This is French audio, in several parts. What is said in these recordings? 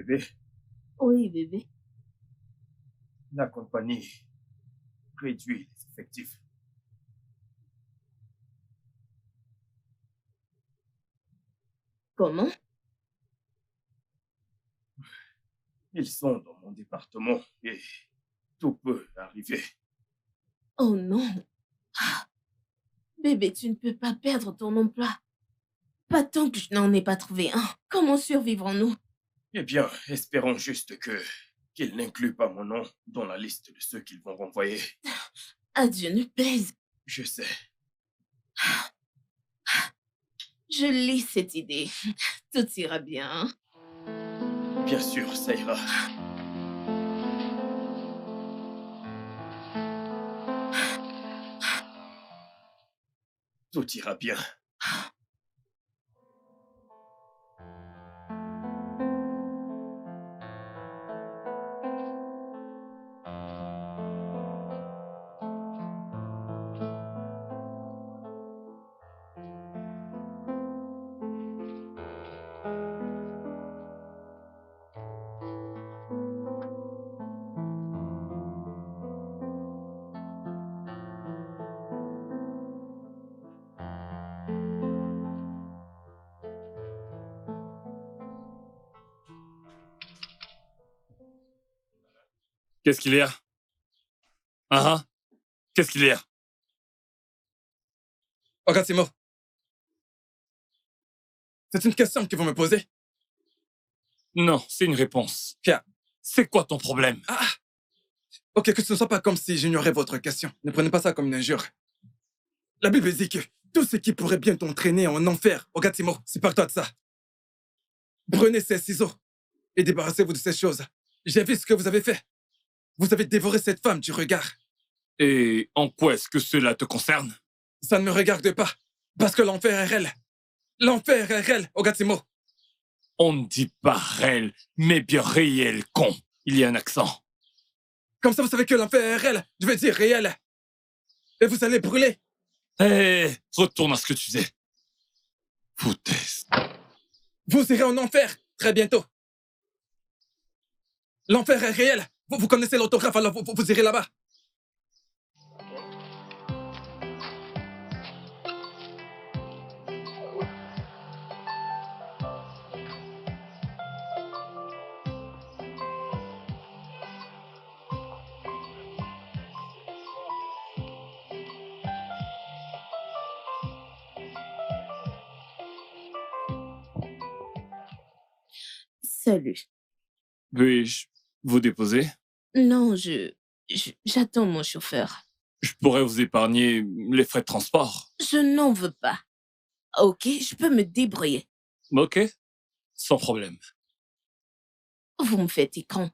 bébé, Oui, bébé. la compagnie réduit les effectifs. Comment? Ils sont dans mon département et tout peut arriver. Oh non. Ah, bébé, tu ne peux pas perdre ton emploi. Pas tant que je n'en ai pas trouvé un. Comment survivrons-nous? Eh bien, espérons juste qu'ils n'incluent pas mon nom dans la liste de ceux qu'ils vont renvoyer. Adieu ne pèse. Je sais. Je lis cette idée. Tout ira bien. Bien sûr, ça ira. Tout ira bien. Qu'est-ce qu'il y a? Hein? Qu'est-ce qu'il y a? Ogatimo, c'est une question que vous me posez? Non, c'est une réponse. Tiens. C'est quoi ton problème? Ok, que ce ne soit pas comme si j'ignorais votre question. Ne prenez pas ça comme une injure. La Bible dit que tout ce qui pourrait bien t'entraîner en enfer, Ogatimo, sépare-toi de ça. Prenez ces ciseaux et débarrassez-vous de ces choses. J'ai vu ce que vous avez fait. Vous avez dévoré cette femme du regard. Et en quoi est-ce que cela te concerne? Ça ne me regarde pas, parce que l'enfer est réel. L'enfer est réel, Ogatimo. On ne dit pas réel, mais bien réel, con. Il y a un accent. Comme ça, vous savez que l'enfer est réel. Je veux dire réel. Et vous allez brûler. Hé, retourne à ce que tu faisais. Foutaise. Vous irez en enfer très bientôt. L'enfer est réel. Vous connaissez l'autographe, alors vous irez là-bas. Salut. Puis-je vous déposer? Non, j'attends mon chauffeur. Je pourrais vous épargner les frais de transport. Je n'en veux pas. Ok, je peux me débrouiller. Ok, sans problème. Vous me faites écran.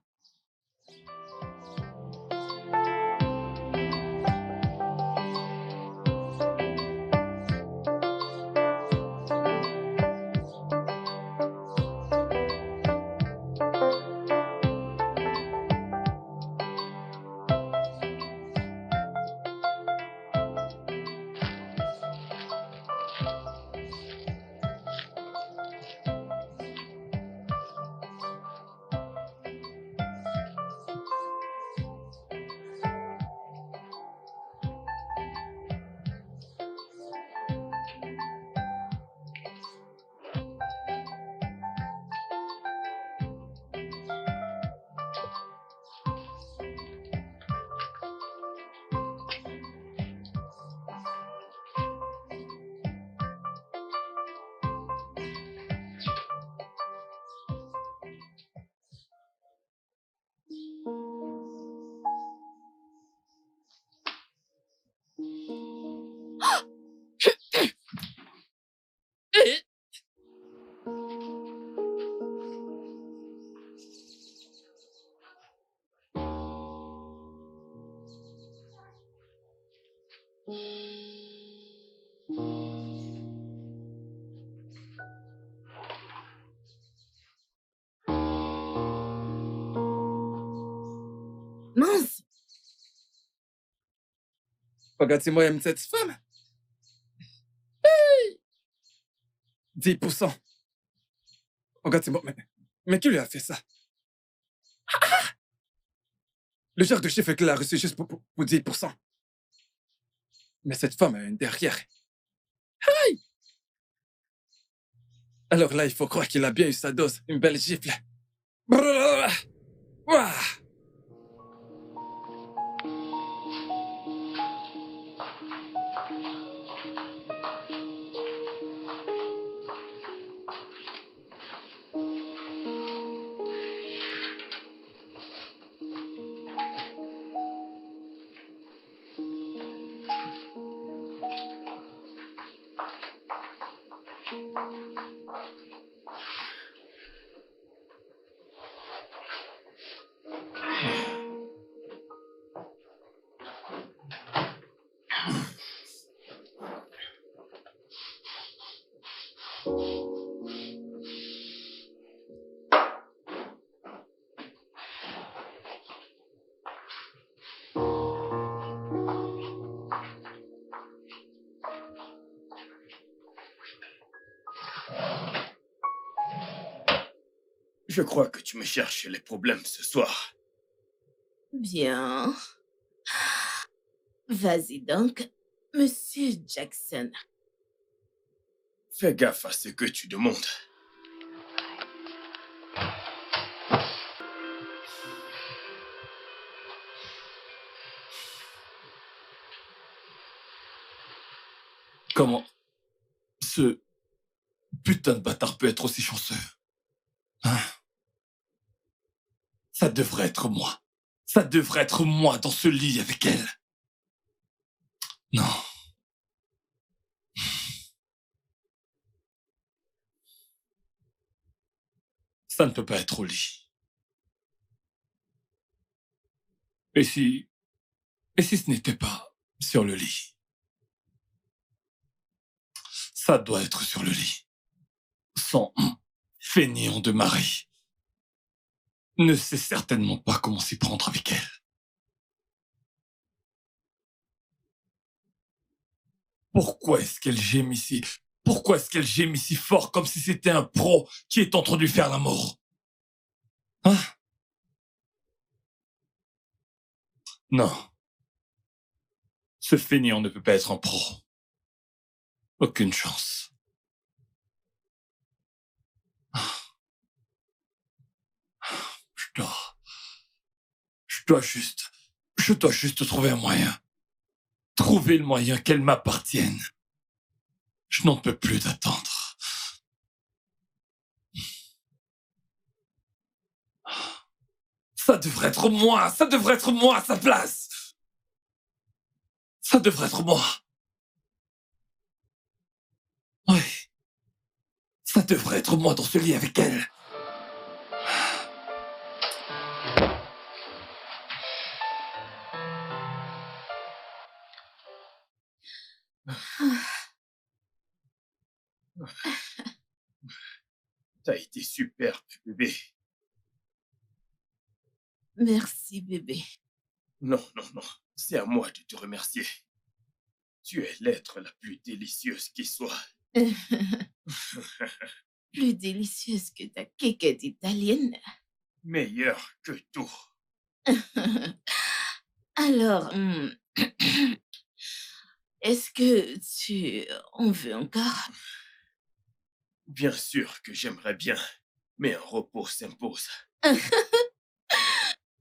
Mince! Ogatimo aime cette femme. 10%. Ogatimo, mais qui lui a fait ça? Le genre de chiffre qu'elle a reçu juste pour 10%. Mais cette femme a un derrière. Aïe! Alors là, il faut croire qu'il a bien eu sa dose. Une belle gifle. Brrr. Ouah. Je crois que tu me cherches les problèmes ce soir. Bien. Vas-y donc, Monsieur Jackson. Fais gaffe à ce que tu demandes. Comment ce putain de bâtard peut être aussi chanceux? Hein? Ça devrait être moi. Ça devrait être moi dans ce lit avec elle. Non. Ça ne peut pas être au lit. Et si ce n'était pas sur le lit? Ça doit être sur le lit. Son fainéant de mari ne sait certainement pas comment s'y prendre avec elle. Pourquoi est-ce qu'elle gémit si... Pourquoi est-ce qu'elle gémit si fort comme si c'était un pro qui est en train de lui faire l'amour? Hein? Non. Ce fainéant ne peut pas être un pro. Aucune chance. Je dois juste trouver un moyen. Trouver le moyen qu'elle m'appartienne. Je n'en peux plus d'attendre. Ça devrait être moi à sa place. Ça devrait être moi. Oui. Ça devrait être moi dans ce lit avec elle. T'as été superbe, bébé. Merci, bébé. Non. C'est à moi de te remercier. Tu es l'être la plus délicieuse qui soit. Plus délicieuse que ta quéquette italienne. Meilleur que tout. Alors, est-ce que tu en veux encore? Bien sûr que j'aimerais bien, mais un repos s'impose.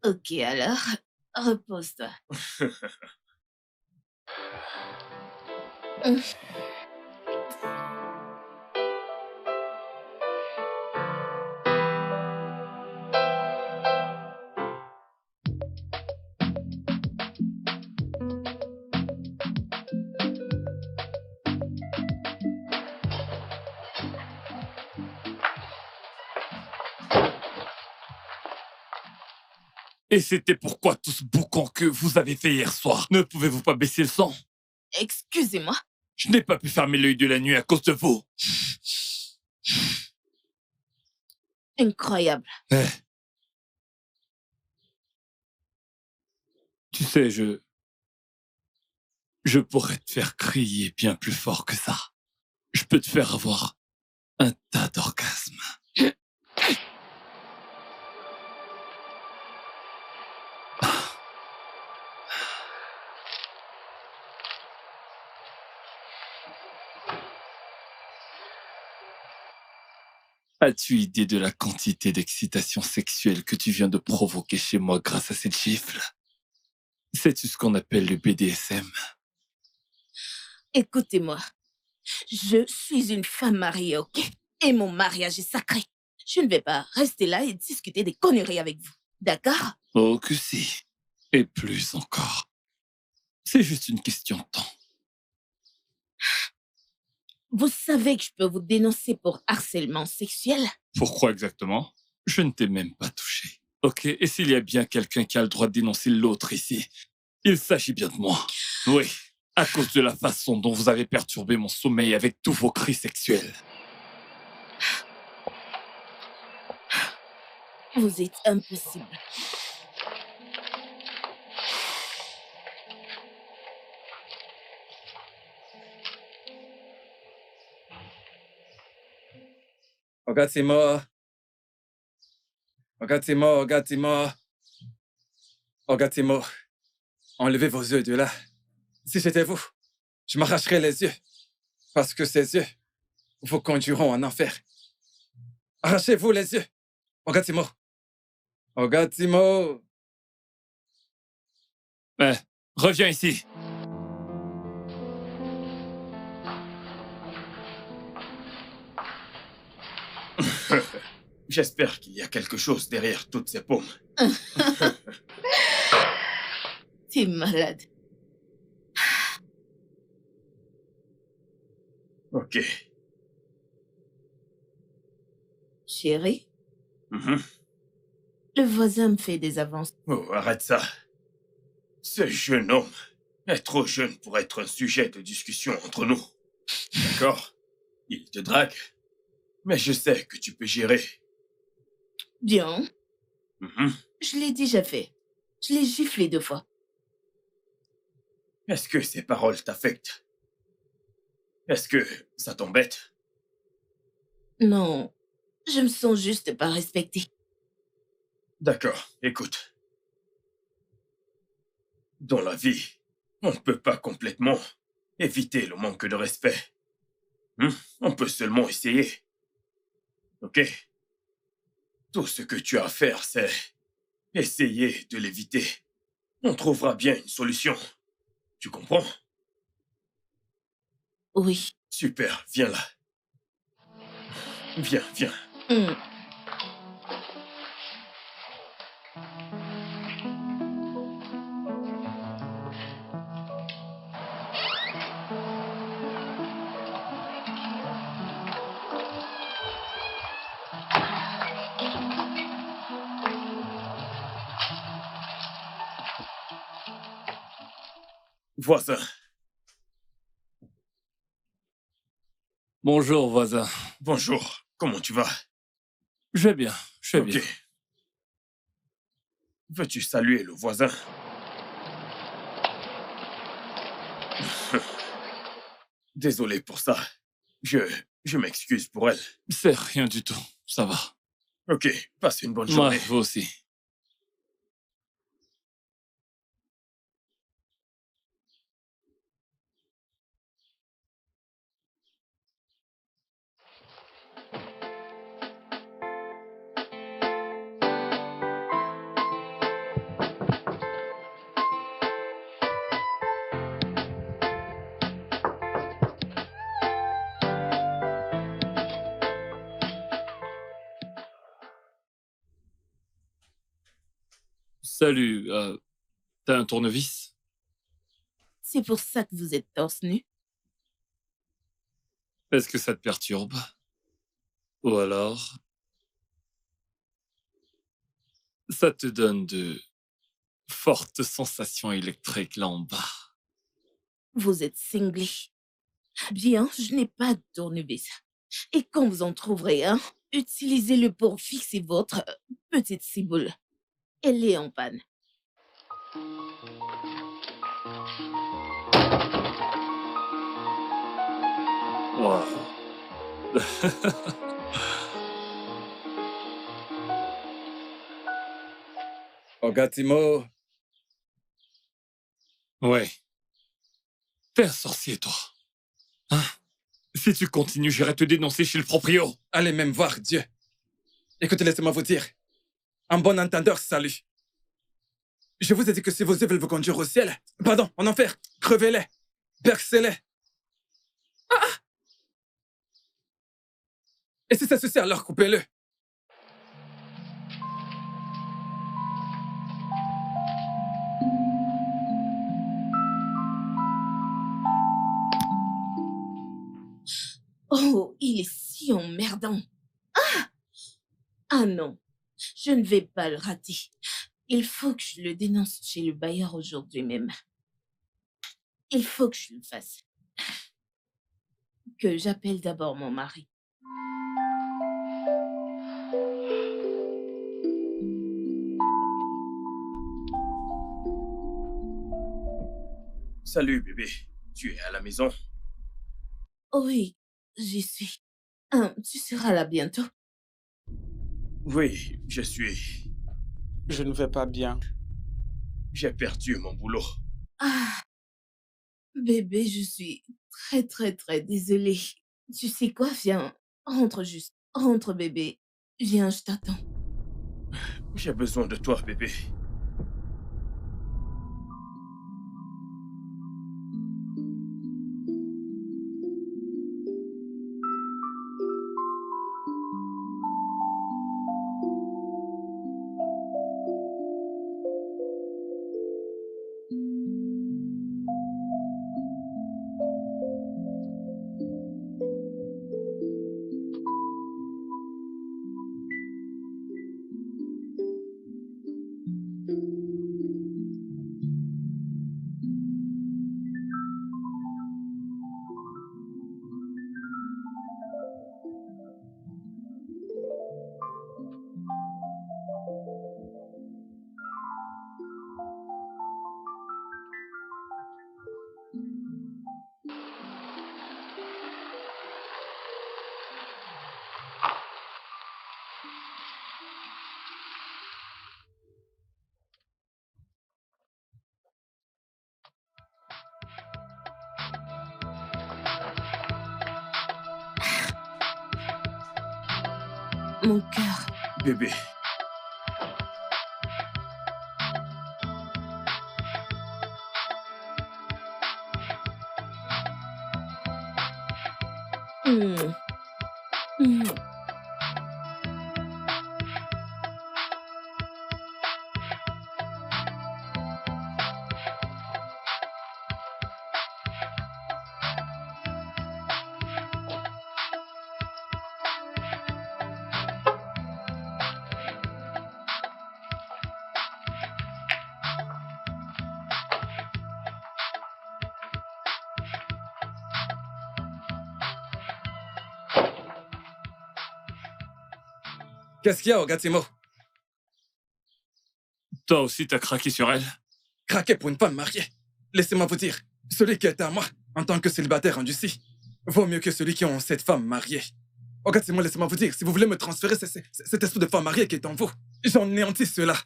Ok, alors, repose-toi. Et c'était pourquoi tout ce boucan que vous avez fait hier soir. Ne pouvez-vous pas baisser le son? Excusez-moi. Je n'ai pas pu fermer l'œil de la nuit à cause de vous. Incroyable. Eh. Tu sais, je pourrais te faire crier bien plus fort que ça. Je peux te faire avoir un tas d'orgasmes. As-tu idée de la quantité d'excitation sexuelle que tu viens de provoquer chez moi grâce à cette gifle? Sais-tu ce qu'on appelle le BDSM? Écoutez-moi, je suis une femme mariée, ok? Et mon mariage est sacré. Je ne vais pas rester là et discuter des conneries avec vous. D'accord? Oh que si. Et plus encore. C'est juste une question de temps. Vous savez que je peux vous dénoncer pour harcèlement sexuel? Pourquoi exactement? Je ne t'ai même pas touché. Ok, et s'il y a bien quelqu'un qui a le droit de dénoncer l'autre ici, il s'agit bien de moi. Oui, à cause de la façon dont vous avez perturbé mon sommeil avec tous vos cris sexuels. Vous êtes impossible. Ogatimo. Ogatimo, Ogatimo. Ogatimo. Enlevez vos yeux de là. Si j'étais vous, je m'arracherais les yeux. Parce que ces yeux vous conduiront en enfer. Arrachez-vous les yeux. Ogatimo. Ogatimo. Reviens ici. J'espère qu'il y a quelque chose derrière toutes ces paumes. T'es malade. Ok. Chérie, Mhm. le voisin me fait des avances. Oh, arrête ça. Ce jeune homme est trop jeune pour être un sujet de discussion entre nous. D'accord? Il te drague. Mais je sais que tu peux gérer. Bien, Mhm. je l'ai déjà fait. Je l'ai giflé 2 fois. Est-ce que ces paroles t'affectent? Est-ce que ça t'embête? Non, je me sens juste pas respectée. D'accord, écoute. Dans la vie, on ne peut pas complètement éviter le manque de respect. On peut seulement essayer. Ok? Tout ce que tu as à faire, c'est essayer de l'éviter. On trouvera bien une solution. Tu comprends? Oui. Super, viens là. Viens, viens. Hmm. Voisin, Bonjour, voisin. bonjour. Comment tu vas? Je vais bien, je vais Ok. bien. Veux-tu saluer le voisin? Désolé pour ça. Je m'excuse pour elle. C'est rien du tout, ça va. Ok, passe une bonne Ouais, journée. vous aussi. Salut, t'as un tournevis? C'est pour ça que vous êtes torse nu? Est-ce que ça te perturbe? Ou alors, ça te donne de fortes sensations électriques là en bas? Vous êtes cinglé. Bien, je n'ai pas de tournevis. Et quand vous en trouverez un, utilisez-le pour fixer votre petite ciboule. Elle est en panne. Wow. Ogatimo. Ouais. T'es un sorcier, toi. Hein? Si tu continues, j'irai te dénoncer chez le proprio. Allez même voir Dieu. Écoutez, laissez-moi vous dire. Un bon entendeur, salut. Je vous ai dit que si vos yeux veulent vous conduire au ciel, pardon, en enfer, crevez-les, percez-les. Et si c'est ceci, alors coupez-le. Oh, il est si emmerdant. Ah non, je ne vais pas le rater. Il faut que je le dénonce chez le bailleur aujourd'hui même. Il faut que je le fasse. Que j'appelle d'abord mon mari. Salut, bébé. Tu es à la maison? Oh oui, j'y suis. Tu seras là bientôt. Oui, je suis. Je ne vais pas bien. J'ai perdu mon boulot. Ah, bébé, je suis très désolée. Tu sais quoi, viens, rentre juste. Rentre, bébé. Viens, je t'attends. J'ai besoin de toi, bébé. Mon cœur. Bébé, Mm. Mm. Qu'est-ce qu'il y a, Ogatimo? Toi aussi, t'as craqué sur elle? Craquer pour une femme mariée. Laissez-moi vous dire, celui qui est à moi, en tant que célibataire endurci, vaut mieux que celui qui a cette femme mariée. Ogatimo, laissez-moi vous dire, si vous voulez me transférer cet esprit de femme mariée qui est en vous, j'en néantis cela.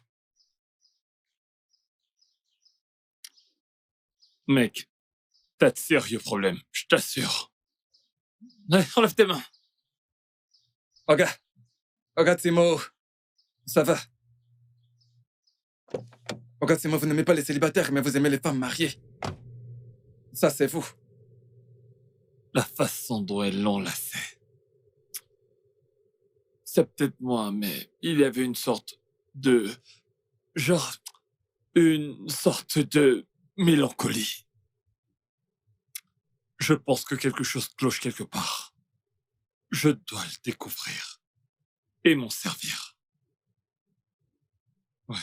Mec, t'as de sérieux problèmes, je t'assure. Ouais, enlève tes mains. Ogatimo, ça va. Ogatimo, vous n'aimez pas les célibataires, mais vous aimez les femmes mariées. Ça, c'est vous. La façon dont elle l'enlaçait. C'est peut-être moi, mais il y avait une sorte de... genre... une sorte de mélancolie. Je pense que quelque chose cloche quelque part. Je dois le découvrir. Et m'en servir. Ouais.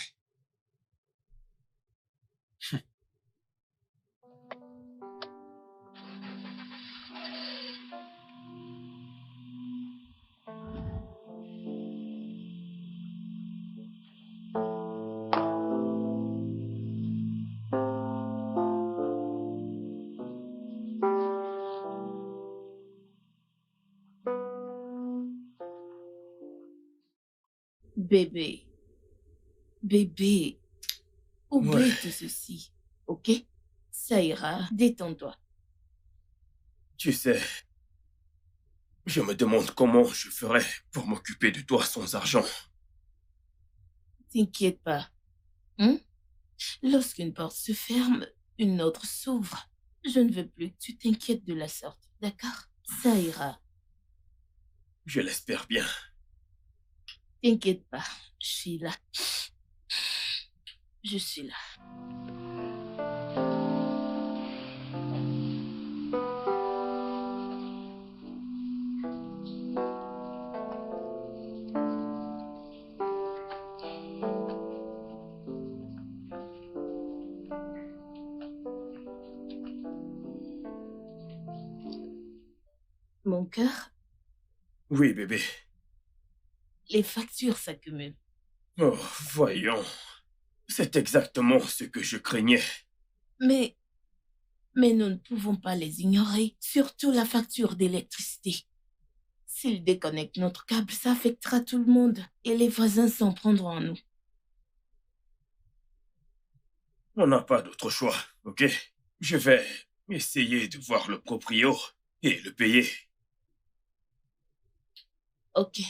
Bébé. Bébé. Oublie Ouais. tout ceci, ok? Ça ira. Détends-toi. tu sais, Je me demande comment je ferais pour m'occuper de toi sans argent. T'inquiète pas. Hein? Lorsqu'une porte se ferme, une autre s'ouvre. Je ne veux plus que tu t'inquiètes de la sorte, d'accord? Ça ira. Je l'espère bien. T'inquiète pas, je suis là. Je suis là. Mon cœur, Oui, bébé. les factures s'accumulent. Oh, voyons. C'est exactement ce que je craignais. Mais, mais nous ne pouvons pas les ignorer, surtout la facture d'électricité. S'ils déconnectent notre câble, ça affectera tout le monde et les voisins s'en prendront à nous. On n'a pas d'autre choix, ok? Je vais essayer de voir le proprio et le payer. Ok.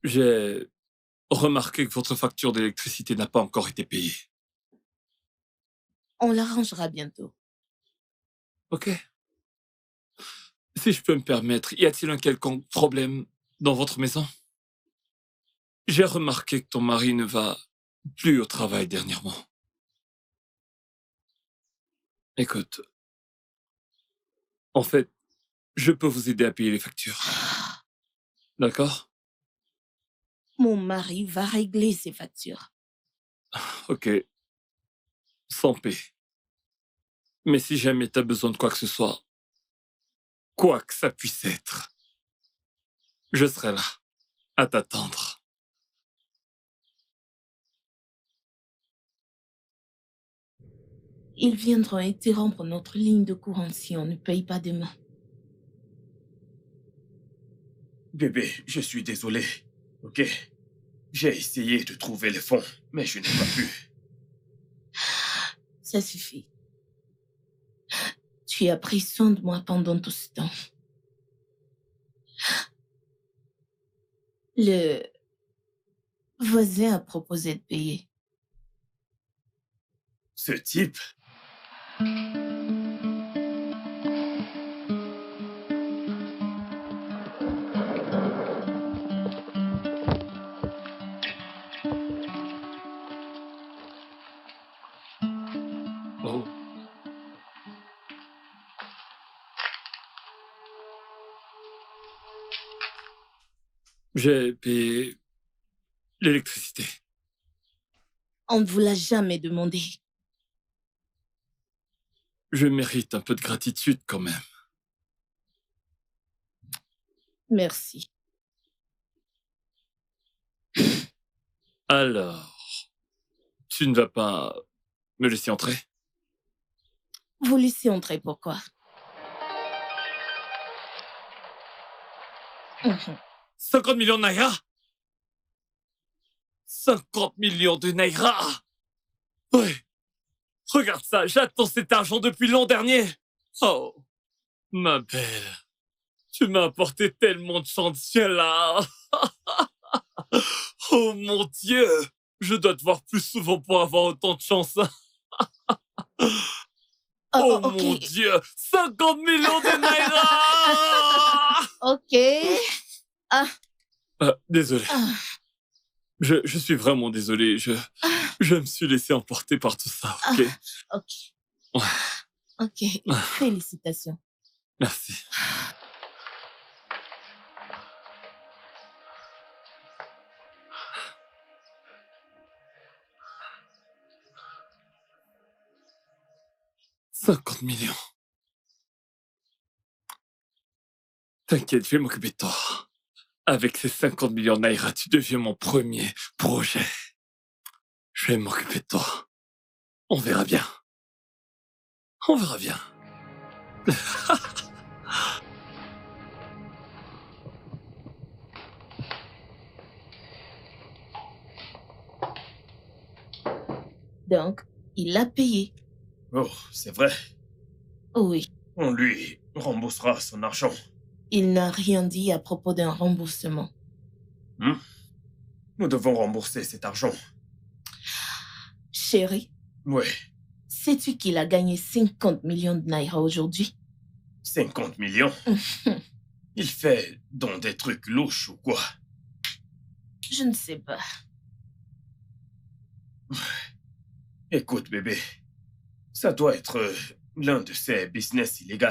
J'ai remarqué que votre facture d'électricité n'a pas encore été payée. On l'arrangera bientôt. Ok. Si je peux me permettre, y a-t-il un quelconque problème dans votre maison? J'ai remarqué que ton mari ne va plus au travail dernièrement. Écoute, en fait, je peux vous aider à payer les factures. D'accord? Mon mari va régler ses factures. Ok. Sans paix. Mais si jamais t'as besoin de quoi que ce soit, quoi que ça puisse être, je serai là, à t'attendre. Ils viendront interrompre notre ligne de courant si on ne paye pas demain. Bébé, je suis désolé, ok? J'ai essayé de trouver les fonds, mais je n'ai pas pu. Ça suffit. Tu as pris soin de moi pendant tout ce temps. Le voisin a proposé de payer. Ce type, Oh. J'ai payé l'électricité. On ne vous l'a jamais demandé. Je mérite un peu de gratitude quand même. Merci. Alors, tu ne vas pas me laisser entrer? Vous laissez entrer pourquoi? 50 millions de naira? 50 millions de naira? Ouais. Regarde ça, j'attends cet argent depuis l'an dernier. Oh, ma belle, tu m'as apporté tellement de chance du ciel là. Oh mon Dieu, je dois te voir plus souvent pour avoir autant de chance. Oh ok. mon Dieu, 50 millions de naira. Ok. Désolé. Je suis vraiment désolé. Je me suis laissé emporter par tout ça, ok? Ok. Ouais. Ok. Félicitations. Merci. « 50 millions. T'inquiète, je vais m'occuper de toi. Avec ces 50 millions de naira, tu deviens mon premier projet. Je vais m'occuper de toi. On verra bien. On verra bien. Donc, il a payé. Oh, c'est vrai. Oui, On lui remboursera son argent. il n'a rien dit à propos d'un remboursement. Hmm? Nous devons rembourser cet argent. Chérie, Ouais, sais-tu qu'il a gagné 50 millions de naira aujourd'hui? 50 millions. Il fait donc des trucs louches ou quoi? Je ne sais pas. Écoute, bébé, ça doit être l'un de ces business illégaux.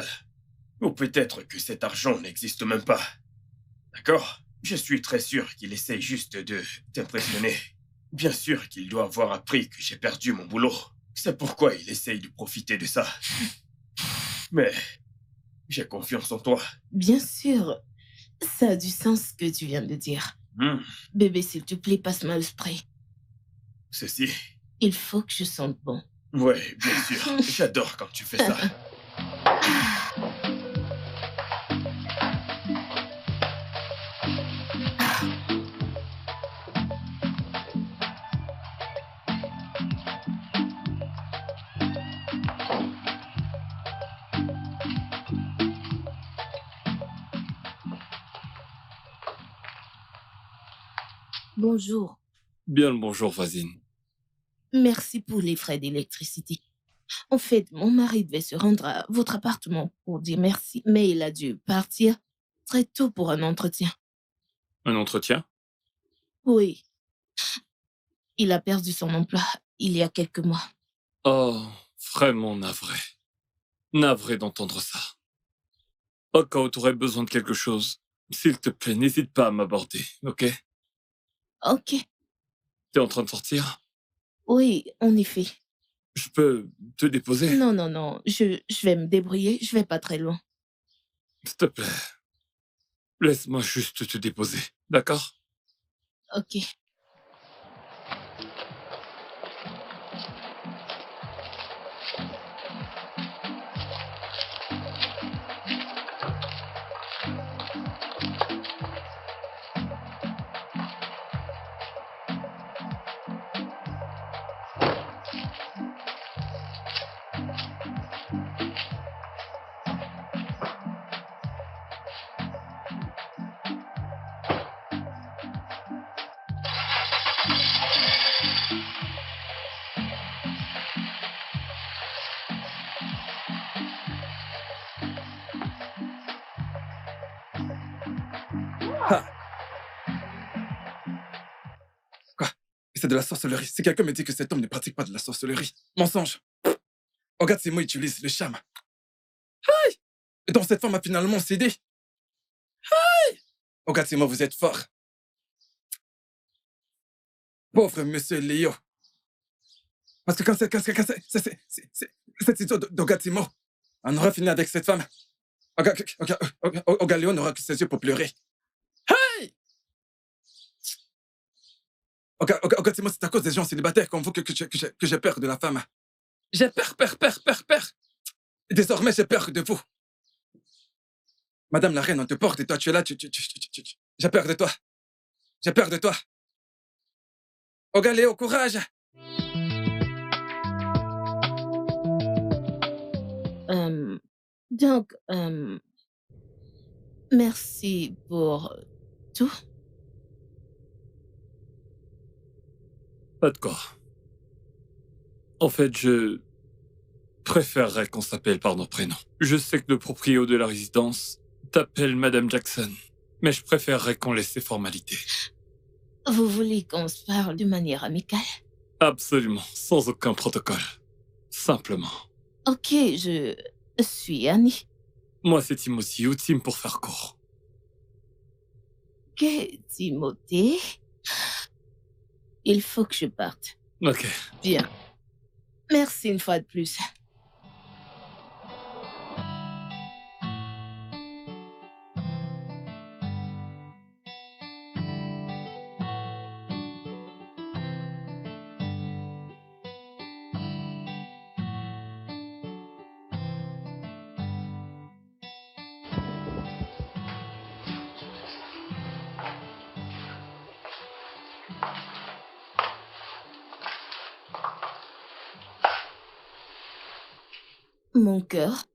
Ou peut-être que cet argent n'existe même pas. D'accord? Je suis très sûr qu'il essaye juste de t'impressionner. Bien sûr qu'il doit avoir appris que j'ai perdu mon boulot. C'est pourquoi il essaye de profiter de ça. Mais j'ai confiance en toi. Bien sûr, ça a du sens ce que tu viens de dire. Hmm, Bébé, s'il te plaît, passe-moi le spray. ceci. Il faut que je sente bon. Ouais, bien sûr. J'adore quand tu fais ça. Bonjour. Bien le bonjour, voisine. Merci pour les frais d'électricité. En fait, mon mari devait se rendre à votre appartement pour dire merci, mais il a dû partir très tôt pour un entretien. Un entretien? Oui, il a perdu son emploi il y a quelques mois. Oh, vraiment navré. Navré d'entendre ça. Au cas où tu aurais besoin de quelque chose, s'il te plaît, n'hésite pas à m'aborder, ok? Ok, T'es en train de sortir? oui, en effet. Je peux te déposer? Non, non, non, je vais me débrouiller, je vais pas très loin. S'il te plaît, laisse-moi juste te déposer, d'accord? Ok. Ah, quoi? C'est de la sorcellerie. Si quelqu'un me dit que cet homme ne pratique pas de la sorcellerie, mensonge. Regarde, ces mots utilisent le charme. Et donc cette femme a finalement cédé. Regarde, ces mots, vous êtes fort. Pauvre monsieur Léo. Parce que quand cette histoire d'Ogatimo, on aura fini avec cette femme. Ogaléo n'aura que ses yeux pour pleurer. Ogatimo, c'est à cause des gens célibataires comme vous que j'ai peur de la femme. J'ai peur. Et désormais, j'ai peur de vous. Madame la reine, on te porte et toi, tu es là, j'ai peur de toi. J'ai peur de toi. Ogaléo, courage. Donc, merci pour tout. Pas de quoi. En fait, je préférerais qu'on s'appelle par nos prénoms. Je sais que le proprio de la résidence t'appelle Madame Jackson, mais je préférerais qu'on laisse ces formalités. Vous voulez qu'on se parle de manière amicale? Absolument, sans aucun protocole. Simplement. Ok, je suis Annie. Moi, c'est Timothy, ou Tim pour faire court. Ok, Timothée. Il faut que je parte. Ok. Bien. Merci une fois de plus. Mon cœur,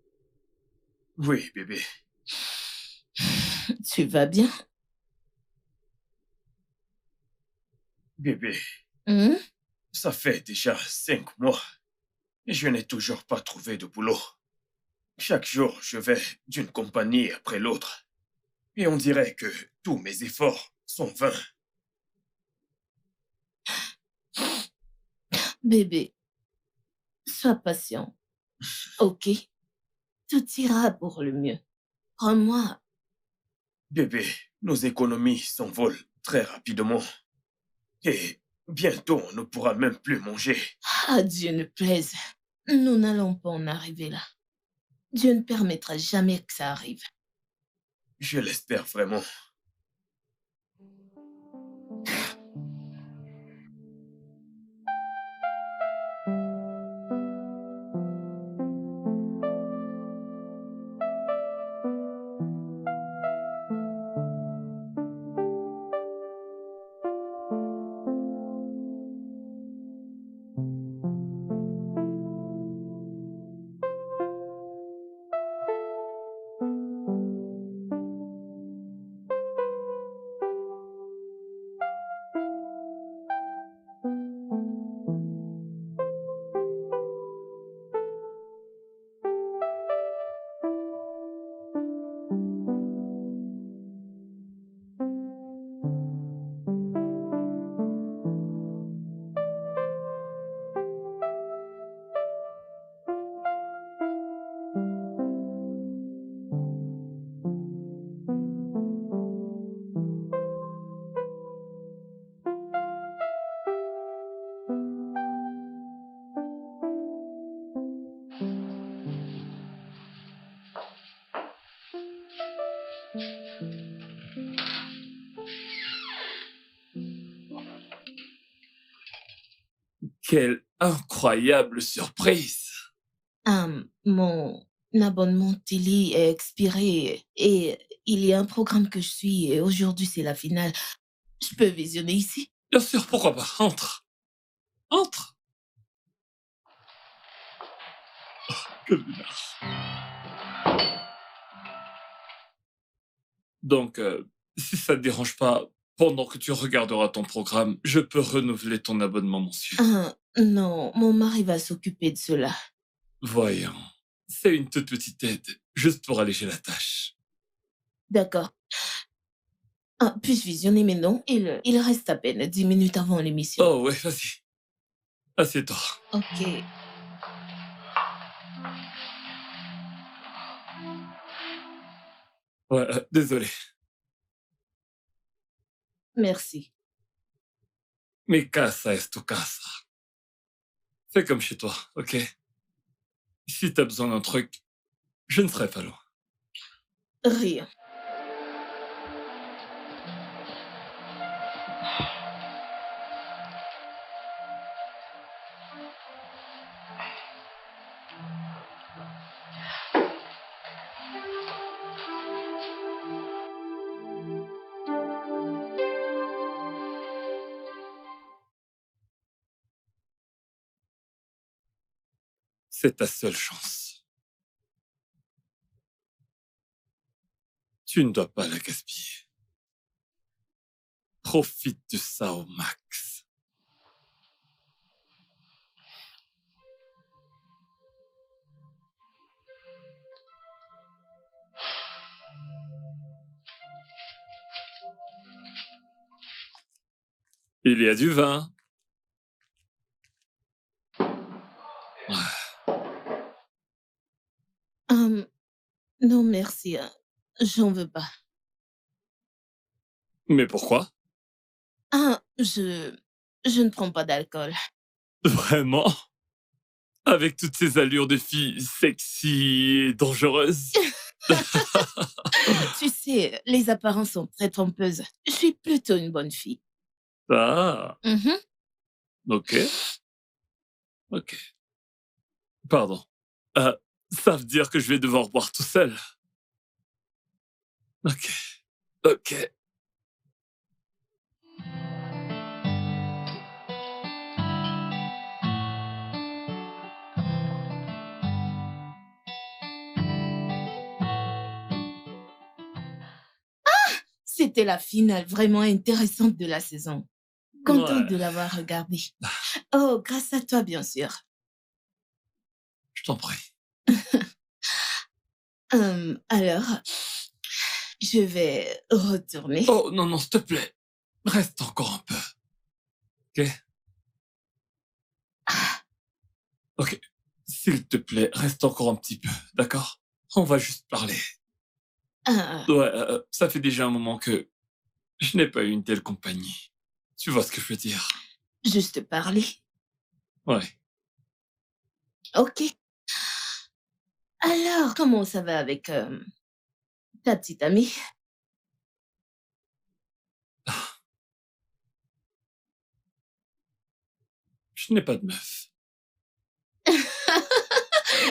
Oui, bébé. tu vas bien? Bébé, Hein? ça fait déjà 5 mois et je n'ai toujours pas trouvé de boulot. Chaque jour, je vais d'une compagnie après l'autre. Et on dirait que tous mes efforts sont vains. Bébé, sois patient, ok? Tout ira pour le mieux. Crois-moi. Bébé, nos économies s'envolent très rapidement. Et bientôt, on ne pourra même plus manger. Ah, Dieu ne plaise. Nous n'allons pas en arriver là. Dieu ne permettra jamais que ça arrive. Je l'espère vraiment. Quelle incroyable surprise! Mon abonnement télé est expiré et il y a un programme que je suis et aujourd'hui c'est la finale. Je peux visionner ici? Bien sûr, pourquoi pas? Entre. Entre. Quel bizarre. Donc, si ça te dérange pas, pendant que tu regarderas ton programme, je peux renouveler ton abonnement mensuel. Non, mon mari va s'occuper de cela. Voyons. C'est une toute petite aide, juste pour alléger la tâche. D'accord. Puis-je visionner maintenant? Il reste à peine 10 minutes avant l'émission. Oh ouais, vas-y. Assieds-toi. Ok, Ouais, désolé. merci. Mi casa es tu casa. Fais comme chez toi, ok? Si t'as besoin d'un truc, je ne serai pas loin. Rien. C'est ta seule chance. Tu ne dois pas la gaspiller. Profite de ça au max. Il y a du vin. Non, merci. J'en veux pas. Mais pourquoi? Je ne prends pas d'alcool. Vraiment? Avec toutes ces allures de fille sexy et dangereuse? Tu sais, les apparences sont très trompeuses. Je suis plutôt une bonne fille. Ah, Mhm. ok, ok. Pardon. Euh, Ça veut dire que je vais devoir boire tout seul. Ok, ok. C'était la finale vraiment intéressante de la saison. Contente Ouais, de l'avoir regardée. Oh, grâce à toi, bien sûr. je t'en prie. Alors, je vais retourner. Oh, non, non, s'il te plaît. Reste encore un peu. Ok? Ok. S'il te plaît, reste encore un petit peu, d'accord? On va juste parler. Ah, Ouais, ça fait déjà un moment que je n'ai pas eu une telle compagnie. Tu vois ce que je veux dire? juste parler. Ouais. Ok. Alors, comment ça va avec ta petite amie? Je n'ai pas de meuf.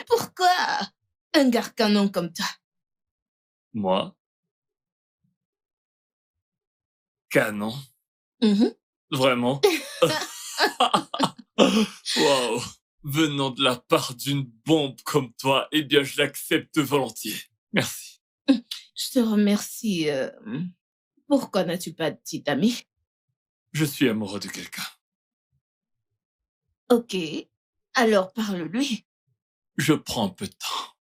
Pourquoi un gars canon comme toi? Moi, canon. Mhm. Vraiment? Waouh! Venant de la part d'une bombe comme toi, eh bien, je l'accepte volontiers. Merci. Je te remercie. Pourquoi n'as-tu pas de petite amie? Je suis amoureux de quelqu'un. Ok. Alors parle-lui. Je prends un peu de temps.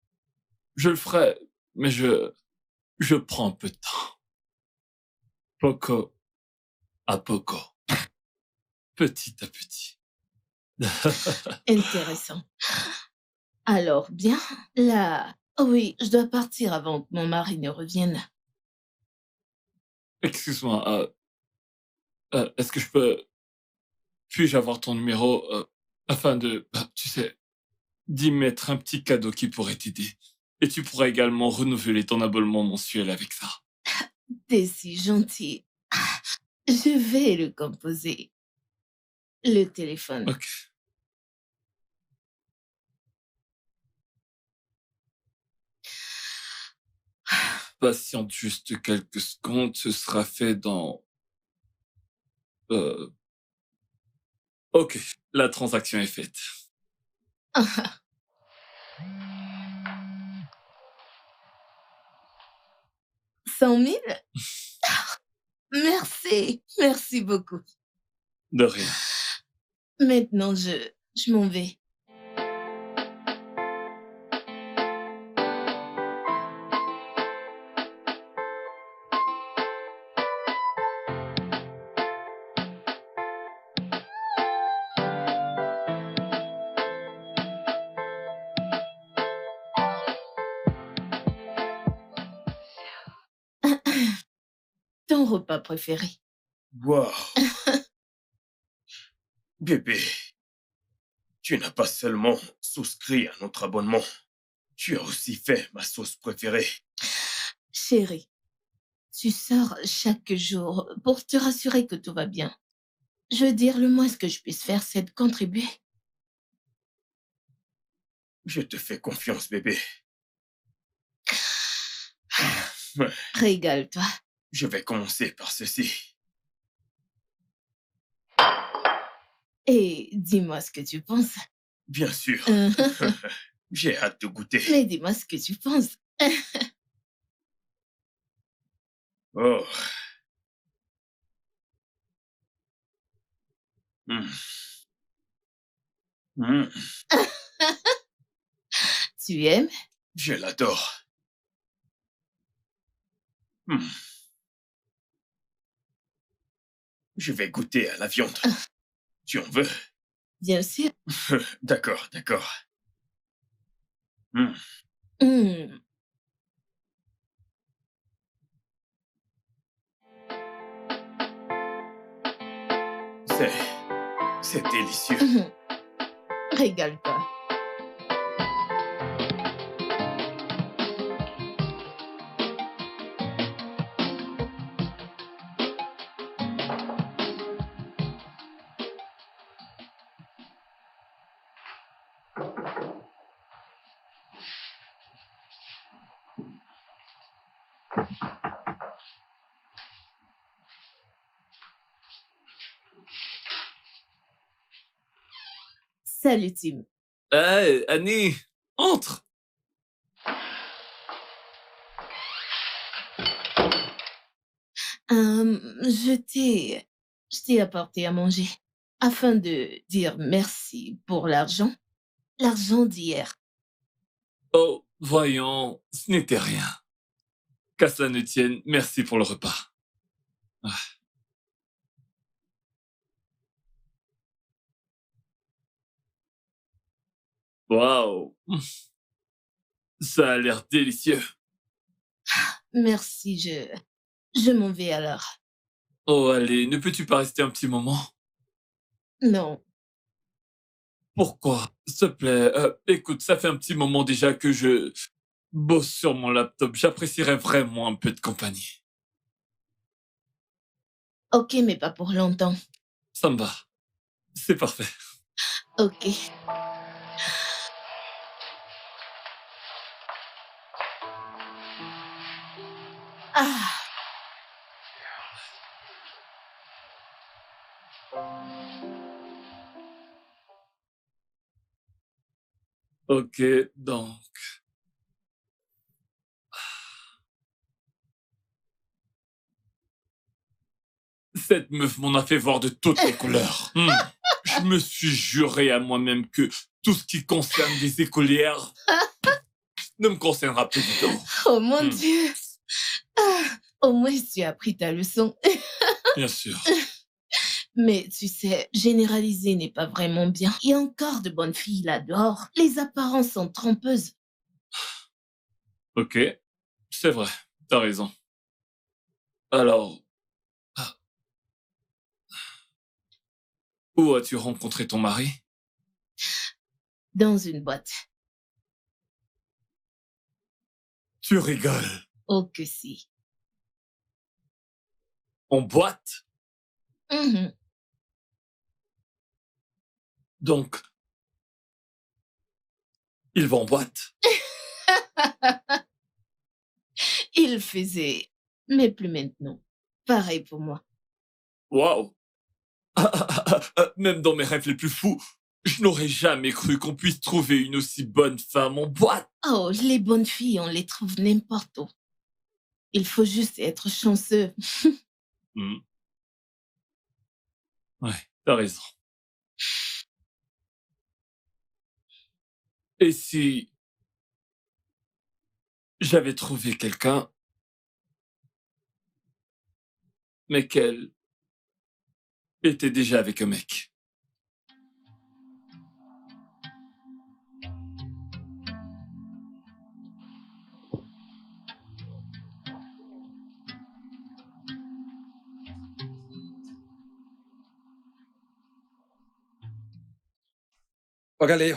Je le ferai, mais je prends un peu de temps. Poco à poco. Petit à petit. Intéressant. Alors, bien. Là. Oh oui, je dois partir avant que mon mari ne revienne. Excuse-moi, est-ce que puis-je avoir ton numéro, afin de, tu sais, d'y mettre un petit cadeau qui pourrait t'aider. Et tu pourras également renouveler ton abonnement mensuel avec ça. T'es si gentil. Je vais le composer. Le téléphone. Ok. Patiente juste quelques secondes, ce sera fait dans... euh, Ok, la transaction est faite. 100 000? Merci. Merci beaucoup. De rien. Maintenant, je m'en vais. Ton repas préféré. Wow, bébé, tu n'as pas seulement souscrit à notre abonnement, tu as aussi fait ma sauce préférée. Chérie, tu sors chaque jour pour te rassurer que tout va bien. Je veux dire, le moins que je puisse faire, c'est de contribuer. Je te fais confiance, bébé. Régale-toi. Je vais commencer par ceci. Et dis-moi ce que tu penses. Bien sûr, j'ai hâte de goûter. Mais dis-moi ce que tu penses. Oh. Mm. Mm. Tu aimes? Je l'adore. Mm. Je vais goûter à la viande. Tu en veux? Bien sûr. D'accord, d'accord. Mm. Hmm. C'est... c'est délicieux. Mhm. Régale-toi. Salut, Tim. Hey, Annie, entre! Je t'ai apporté à manger afin de dire merci pour l'argent d'hier. Oh, voyons, ce n'était rien. Qu'à cela ne tienne, merci pour le repas. Ah, waouh, ça a l'air délicieux. Merci, je m'en vais alors. Oh, allez, ne peux-tu pas rester un petit moment? Non, Pourquoi? S'il te plaît, écoute, ça fait un petit moment déjà que je bosse sur mon laptop. J'apprécierais vraiment un peu de compagnie. ok, mais pas pour longtemps. Ça me va. C'est parfait. Ok. Ah, Ok, donc, cette meuf m'en a fait voir de toutes les couleurs. Je me suis juré à moi-même que tout ce qui concerne les écolières ne me concernera plus du tout. oh mon Hmm, Dieu. Ah, au moins, tu as appris ta leçon. bien sûr. Mais tu sais, généraliser n'est pas vraiment bien. Il y a encore de bonnes filles là dehors. Les apparences sont trompeuses. Ok, c'est vrai, t'as raison. Alors, ah, où as-tu rencontré ton mari? Dans une boîte. Tu rigoles. Oh que si. En boîte? Mhm. Donc, il va en boîte. Il faisait, mais plus maintenant. Pareil pour moi. Waouh! Même dans mes rêves les plus fous, je n'aurais jamais cru qu'on puisse trouver une aussi bonne femme en boîte. Oh, les bonnes filles, on les trouve n'importe où. Il faut juste être chanceux. Hmm, ouais, t'as raison. Et si j'avais trouvé quelqu'un, mais qu'elle était déjà avec un mec? Regarde, Léo,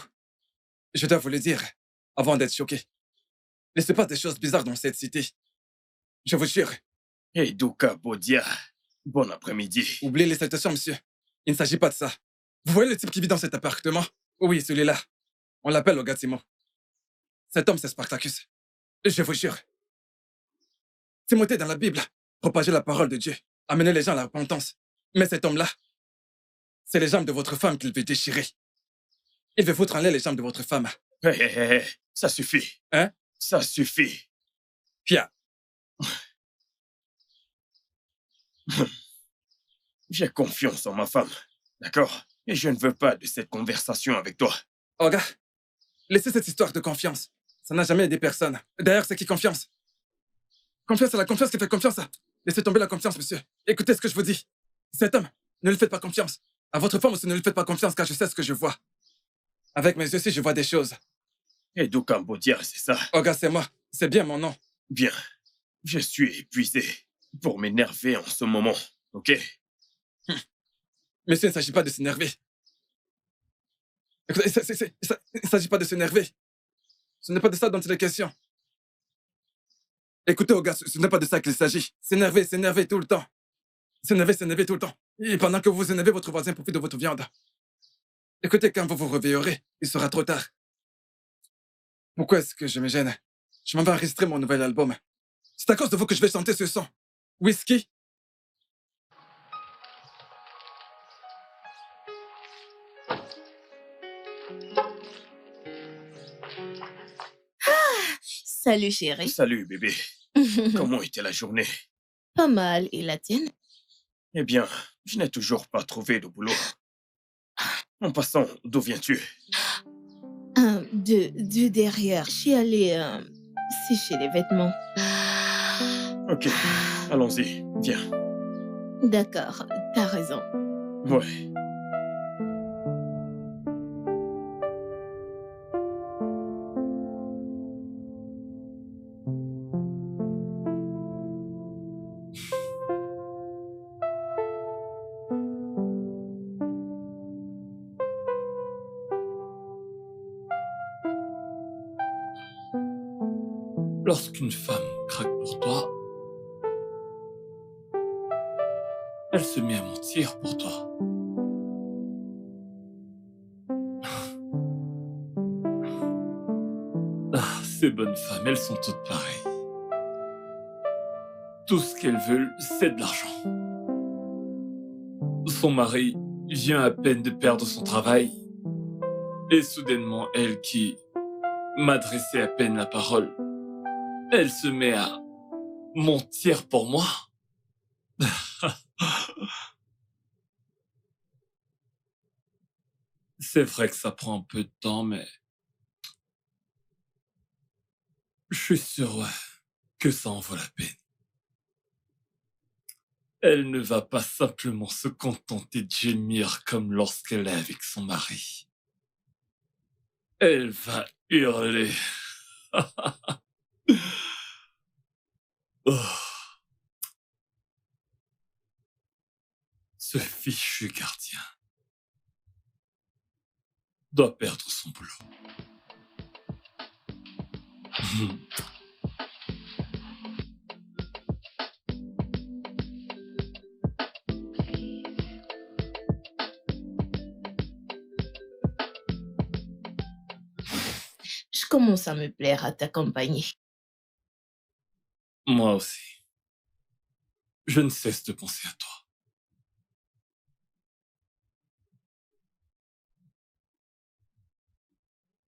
je dois vous le dire, avant d'être choqué. Il se passe des choses bizarres dans cette cité. Je vous jure. Hey, Douka Bodia, bon après-midi. Oubliez les salutations, monsieur. Il ne s'agit pas de ça. Vous voyez le type qui vit dans cet appartement? Oui, celui-là. On l'appelle Ogatimo. Cet homme, c'est Spartacus. Je vous jure. Timothée dans la Bible, propager la parole de Dieu, amener les gens à la repentance. Mais cet homme-là, c'est les jambes de votre femme qu'il veut déchirer. Il veut foutre en l'air les jambes de votre femme. Hey, hey, hey, hey, ça suffit. Hein? Ça suffit. Pia, J'ai confiance en ma femme, d'accord? Et je ne veux pas de cette conversation avec toi. Oga, laissez cette histoire de confiance. Ça n'a jamais aidé personne. D'ailleurs, c'est qui confiance? Confiance à la confiance qui fait confiance. Laissez tomber la confiance, monsieur. Écoutez ce que je vous dis. Cet homme, ne lui faites pas confiance. À votre femme aussi, ne lui faites pas confiance car je sais ce que je vois. Avec mes yeux aussi, je vois des choses. Et Douka Bodia, c'est ça? Oga, c'est moi. C'est bien mon nom. Bien. Je suis épuisé pour m'énerver en ce moment, ok? Monsieur, il ne s'agit pas de s'énerver. Écoutez, il ne s'agit pas de s'énerver. Ce n'est pas de ça dont il est question. Écoutez, Oga, ce n'est pas de ça qu'il s'agit. S'énerver tout le temps. S'énerver tout le temps. Et pendant que vous vous énervez, votre voisin profite de votre viande. Écoutez, quand vous vous réveillerez, il sera trop tard. Pourquoi est-ce que je me gêne? Je m'en vais enregistrer mon nouvel album. C'est à cause de vous que je vais chanter ce son. Whisky? Salut, chérie. Salut, bébé. Comment était la journée? Pas mal. Et la tienne? Eh bien, je n'ai toujours pas trouvé de boulot. En passant, d'où viens-tu? De derrière. Je suis allée sécher les vêtements. Ok, allons-y, viens. D'accord, t'as raison. Ouais. Lorsqu'une femme craque pour toi, elle se met à mentir pour toi. Ah, ces bonnes femmes, elles sont toutes pareilles. Tout ce qu'elles veulent, c'est de l'argent. Son mari vient à peine de perdre son travail, et soudainement, elle qui m'adressait à peine la parole, elle se met à mentir pour moi. C'est vrai que ça prend un peu de temps, mais je suis sûr ouais, que ça en vaut la peine. Elle ne va pas simplement se contenter de gémir comme lorsqu'elle est avec son mari. Elle va hurler. Oh, ce fichu gardien doit perdre son boulot. Je commence à me plaire à t'accompagner. Moi aussi. Je ne cesse de penser à toi.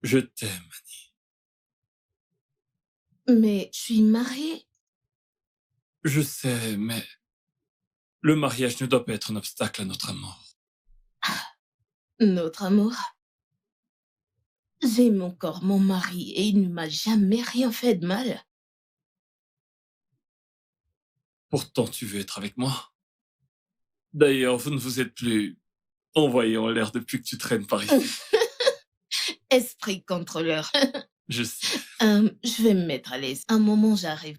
Je t'aime. Mais je suis mariée. Je sais, mais le mariage ne doit pas être un obstacle à notre amour. Notre amour. J'aime encore mon mari et il ne m'a jamais rien fait de mal. Pourtant, tu veux être avec moi. D'ailleurs, vous ne vous êtes plus envoyé en l'air depuis que tu traînes par ici. Esprit contrôleur. Je sais. Je vais me mettre à l'aise. Un moment, j'arrive.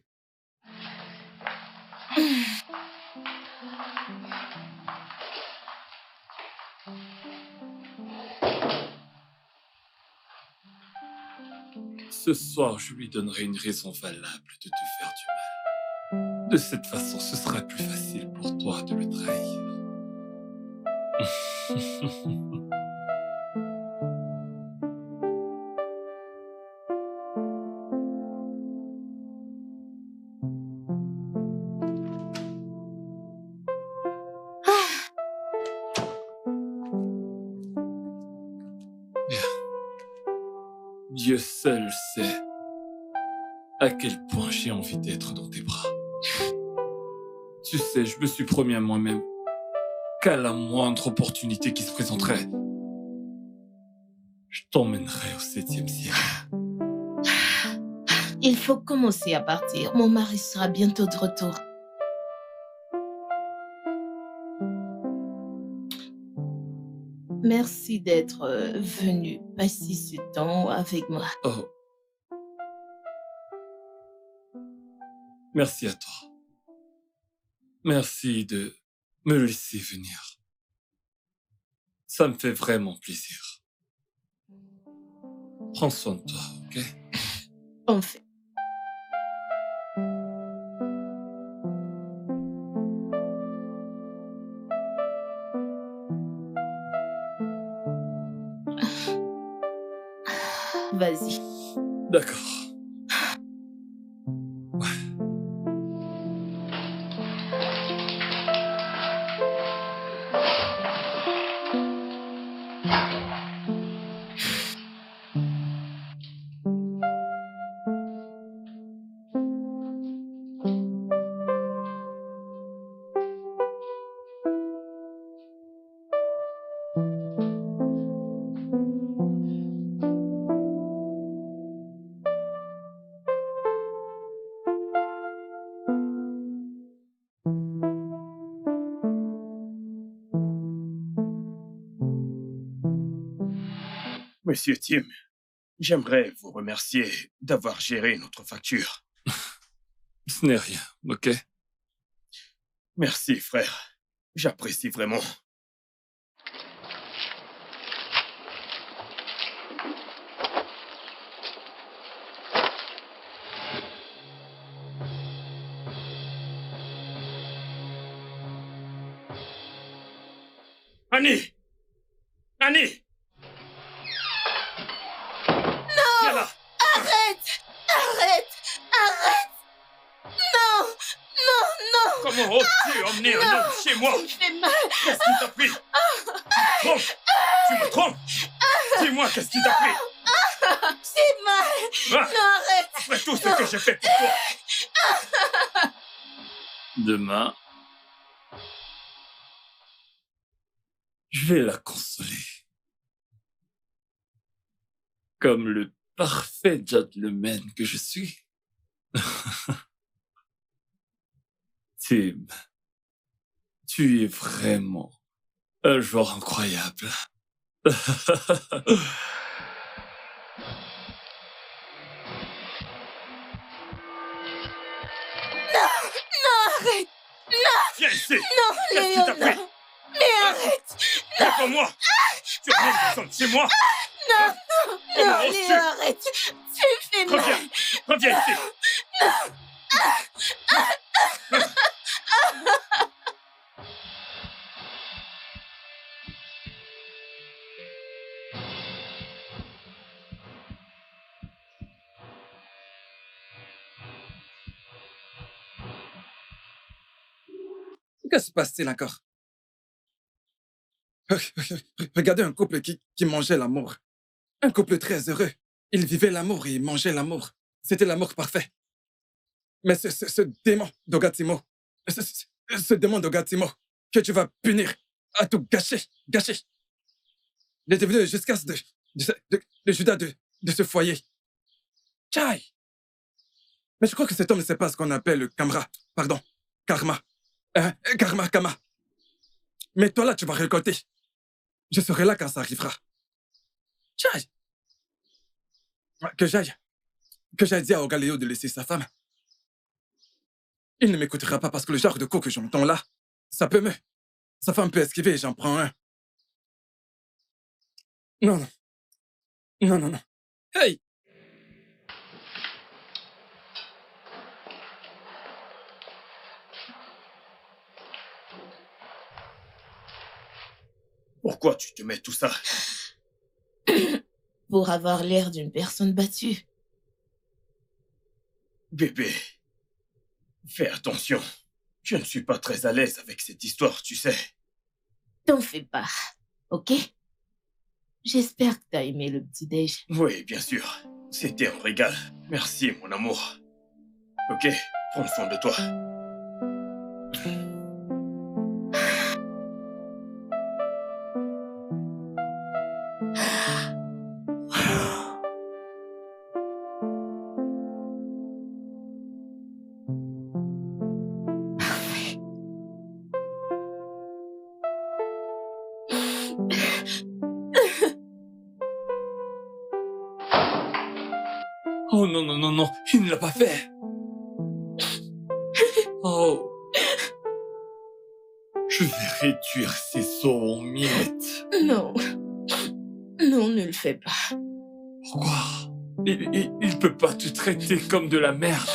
Ce soir, je lui donnerai une raison valable de te faire du mal. De cette façon, ce sera plus facile pour toi de le trahir. Bien. Dieu seul sait à quel point j'ai envie d'être dans tes bras. Tu sais, je me suis promis à moi-même qu'à la moindre opportunité qui se présenterait, je t'emmènerai au 7e ciel. Il faut commencer à partir. Mon mari sera bientôt de retour. Merci d'être venu passer ce temps avec moi. Oh. Merci à toi. Merci de me laisser venir. Ça me fait vraiment plaisir. Prends soin de toi, ok? En fait. Vas-y. D'accord. Monsieur Tim, j'aimerais vous remercier d'avoir géré notre facture. Ce n'est rien, ok? Merci, frère. J'apprécie vraiment. Annie! Annie! Viens là! Arrête! Arrête! Arrête! Non! Non, non! Comment oses-tu emmener un homme chez moi? Tu me fais mal! Qu'est-ce qui t'a pris? Tu me trompes? Tu me trompes? Dis-moi, qu'est-ce qui t'a pris? C'est mal! Ah, Non, arrête! après tout ce que j'ai fait pour toi. Demain, je vais la consoler. Comme le parfait gentleman que je suis. Tim, tu es vraiment un joueur incroyable. Arrête! Viens ici! Non, Qu'est-ce qui Léon, t'a pris? non! Mais arrête! Réponds-moi! Tu emmènes des hommes chez moi? Non, Comment non, oses-tu? Léon, arrête! Tu me fais mal! Reviens! Reviens ici! Que se passe-t-il encore? Regardez un couple qui mangeait l'amour. Un couple très heureux. Ils vivaient l'amour et ils mangeaient l'amour. C'était l'amour parfait. Mais ce démon d'Ogatimo, ce démon d'Ogatimo, que tu vas punir, a tout gâché. Il est devenu le jusqu'à de Judas de ce foyer. Tchaï! Mais je crois que cet homme ne sait pas ce qu'on appelle le karma. Karma. Mais toi là, tu vas récolter. Je serai là quand ça arrivera. Tchaï! Que j'aille dire à Ogaléo de laisser sa femme. Il ne m'écoutera pas parce que le genre de coup que j'entends là, sa femme peut esquiver et j'en prends un. Non. Hey! Pourquoi tu te mets tout ça? Pour avoir l'air d'une personne battue. Bébé, fais attention. Je ne suis pas très à l'aise avec cette histoire, tu sais. T'en fais pas, ok? J'espère que t'as aimé le petit-déj. Oui, bien sûr. C'était un régal. Merci, mon amour. Ok, prends soin de toi. Oh non, il ne l'a pas fait. Oh. Je vais réduire ces os en miettes. Non. Non, ne le fais pas. Pourquoi? Il peut pas te traiter comme de la merde.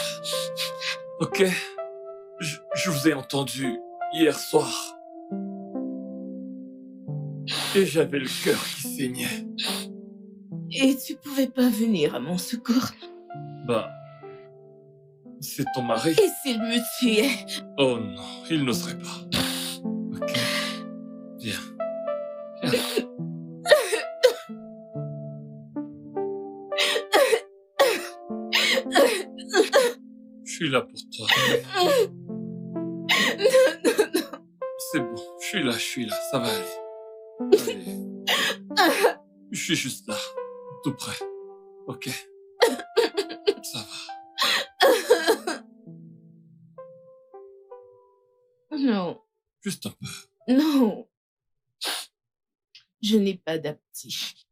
Ok? Je vous ai entendu hier soir. Et j'avais le cœur qui saignait. Et tu pouvais pas venir à mon secours. Bah, c'est ton mari. Et s'il me tuait? Oh non, il n'oserait pas. Ok. Viens. Je suis là pour toi. C'est bon, je suis là, ça va aller. Allez. Je suis juste là, tout près. Ok? Ça va. Non. Juste un peu. Non. Je n'ai pas d'appétit.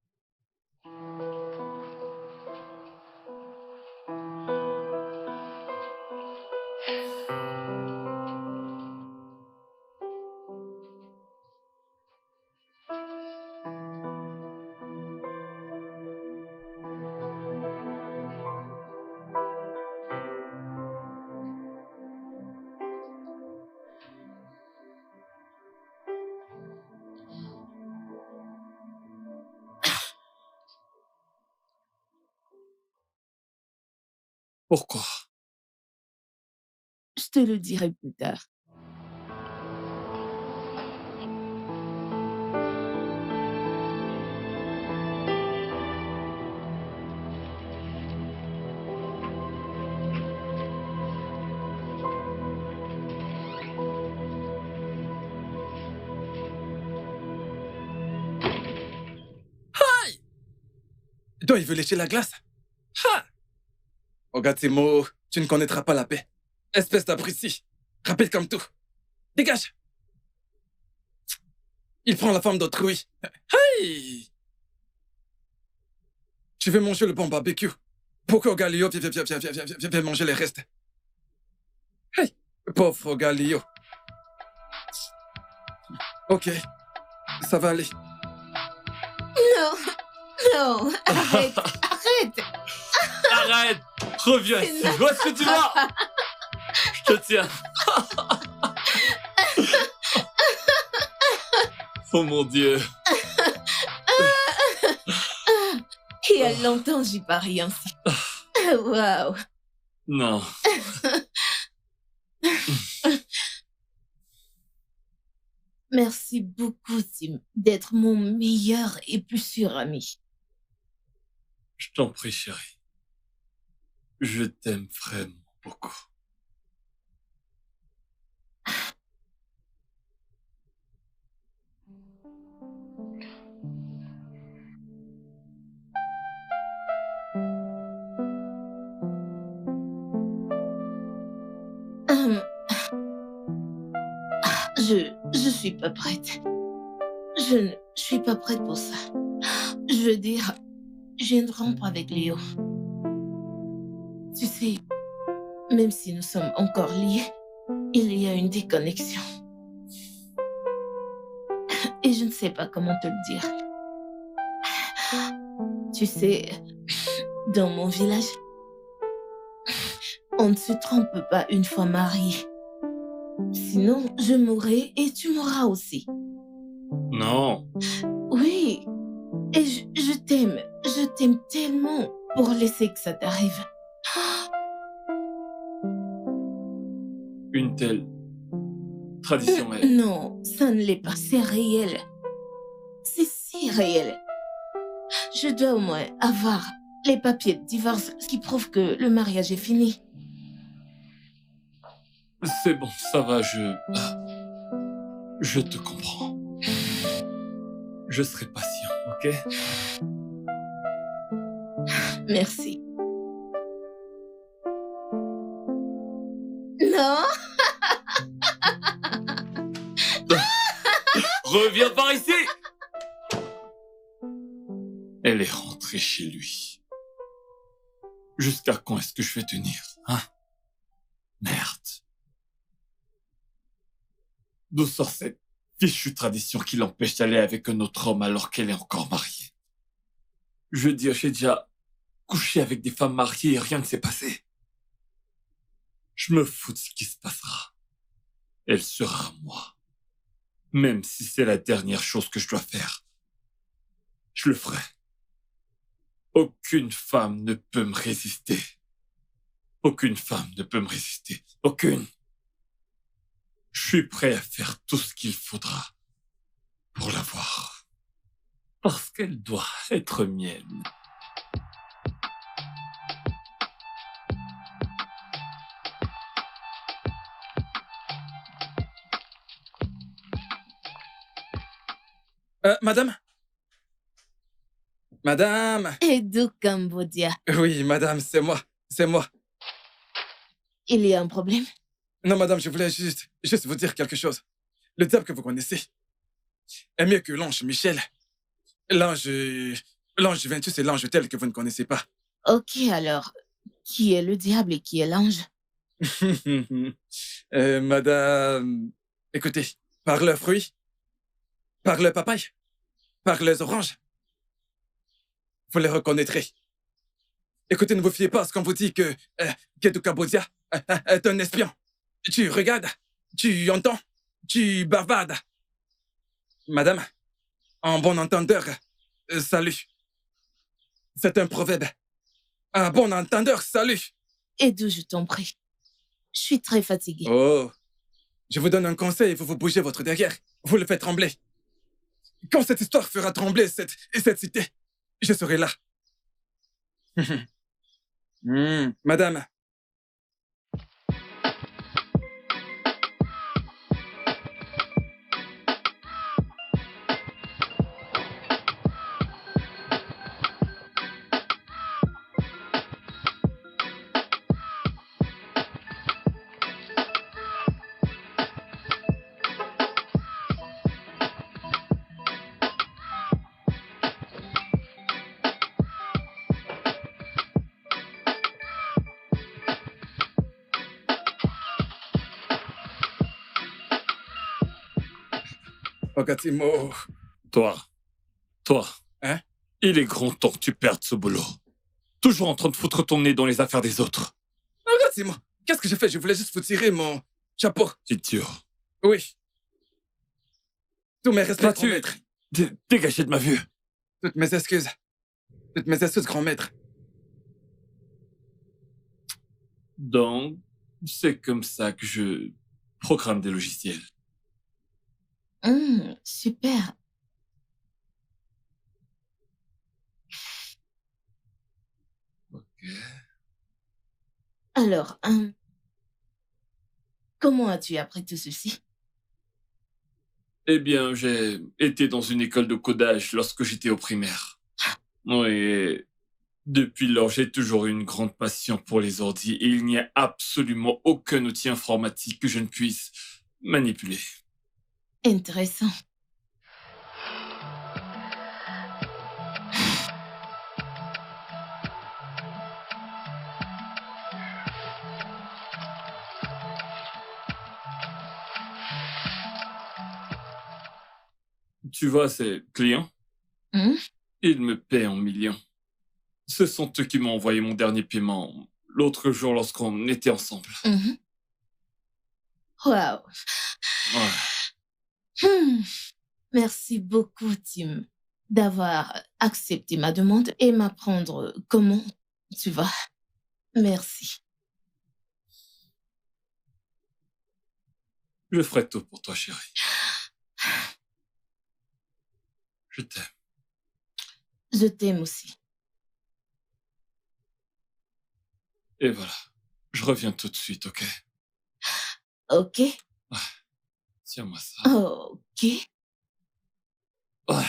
Pourquoi? Je te le dirai plus tard. Toi, il veut lécher la glace. Ha! Regarde ces mots, tu ne connaîtras pas la paix. Espèce d'abruti. Rapide comme tout. Dégage! Il prend la femme d'autrui. Hey! Tu veux manger le bon barbecue? Pourquoi Galio viens manger les restes? Hey! Pauvre Galio. Ok, ça va aller. Non, non, arrête, arrête. Arrête! Reviens ici! Où est-ce que tu vas? Je te tiens! Oh mon Dieu! Il y a longtemps, j'y parie ainsi. Waouh. Non. Merci beaucoup, Tim, d'être mon meilleur et plus sûr ami. Je t'en prie, chérie. Je t'aime vraiment beaucoup. Hum, je suis pas prête. Je suis pas prête pour ça. Je veux dire, je viens de rompre avec Léo. Tu sais, même si nous sommes encore liés, il y a une déconnexion. Et je ne sais pas comment te le dire. Tu sais, dans mon village, on ne se trompe pas une fois marié. Sinon, je mourrai et tu mourras aussi. Non. Oui, et je t'aime tellement pour laisser que ça t'arrive. Une telle tradition est... Non, ça ne l'est pas, c'est réel. C'est si réel. Je dois au moins avoir les papiers de divorce qui prouvent que le mariage est fini. C'est bon, ça va, je te comprends. Je serai patient, ok? Merci. Non, Reviens par ici! Elle est rentrée chez lui. Jusqu'à quand est-ce que je vais tenir, hein? Merde. D'où sort cette fichue tradition qui l'empêche d'aller avec un autre homme alors qu'elle est encore mariée? Je veux dire, j'ai déjà couché avec des femmes mariées et rien ne s'est passé. Je me fous de ce qui se passera. Elle sera à moi. Même si c'est la dernière chose que je dois faire. Je le ferai. Aucune femme ne peut me résister. Aucune femme ne peut me résister. Aucune. Je suis prêt à faire tout ce qu'il faudra pour l'avoir. Parce qu'elle doit être mienne. Madame? Madame? Edo Cambodia, Oui, madame, c'est moi. C'est moi. il y a un problème? Non, madame, je voulais juste vous dire quelque chose. Le diable que vous connaissez est mieux que l'ange Michel. L'ange 28, c'est l'ange tel que vous ne connaissez pas. Ok, alors, qui est le diable et qui est l'ange? Madame, écoutez, par le fruit, par le papaye, par les oranges, vous les reconnaîtrez. Écoutez, ne vous fiez pas à ce qu'on vous dit que Kedu Cambodia est un espion. Tu regardes, tu entends, tu bavardes. Madame, en bon entendeur, salut. C'est un proverbe. Un bon entendeur, salut. Edu, je t'en prie. Je suis très fatiguée. Oh, je vous donne un conseil, vous bougez votre derrière. Vous le faites trembler. Quand cette histoire fera trembler cette cité, je serai là. Madame. Ogatimo. Toi, Hein? il est grand temps que tu perdes ce boulot. Toujours en train de foutre ton nez dans les affaires des autres. Ogatimo, qu'est-ce que j'ai fait? Je voulais juste vous tirer mon chapeau. Idiot. Oui. Tous mes respects, grand Vas-tu maître. dégager de ma vue? Toutes mes excuses. Toutes mes excuses, grand maître. Donc, c'est comme ça que je programme des logiciels. Super. Ok. Alors, comment as-tu appris tout ceci? Eh bien, j'ai été dans une école de codage lorsque j'étais au primaire. Oui, et depuis lors, j'ai toujours eu une grande passion pour les ordis et il n'y a absolument aucun outil informatique que je ne puisse manipuler. Intéressant. Tu vois, ces clients, Hmm? ils me paient en millions. Ce sont eux qui m'ont envoyé mon dernier paiement l'autre jour lorsqu'on était ensemble. Mhm. Wow. Ouais. Merci beaucoup, Tim, d'avoir accepté ma demande et m'apprendre comment tu vas. Merci. Je ferai tout pour toi, chérie. Je t'aime. Je t'aime aussi. Et voilà. Je reviens tout de suite, ok? Ok? Tiens-moi ça. Ok. Ouais.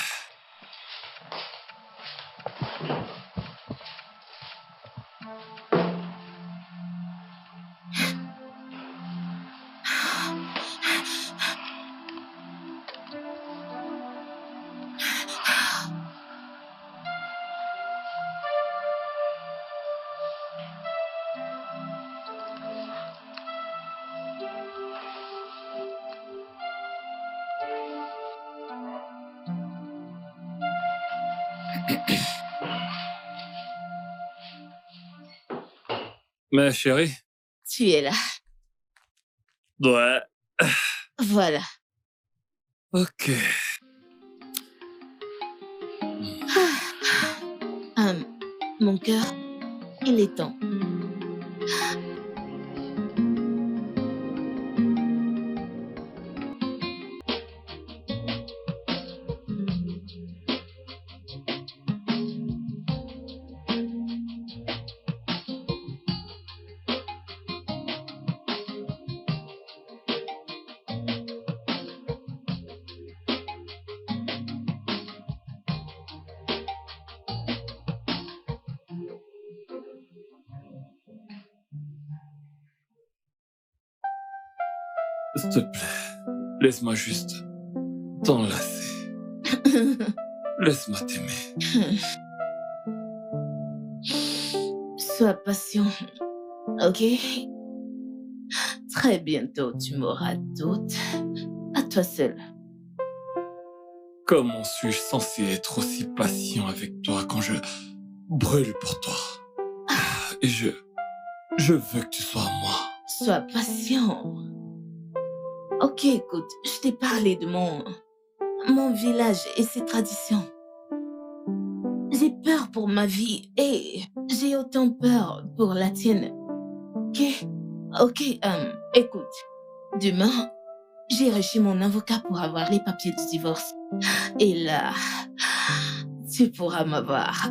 Mais chérie? Tu es là. Ouais. Voilà. Ok. Mon cœur, il est temps. S'il te plaît, laisse-moi juste t'enlacer. Laisse-moi t'aimer. Sois patient, ok? Très bientôt, tu m'auras toute à toi seul. Comment suis-je censé être aussi patient avec toi quand je brûle pour toi? Et je veux que tu sois à moi. Sois patient. Ok, écoute, je t'ai parlé de mon village et ses traditions. J'ai peur pour ma vie et j'ai autant peur pour la tienne. Ok, écoute. Demain, j'irai chez mon avocat pour avoir les papiers du divorce. Et là, tu pourras m'avoir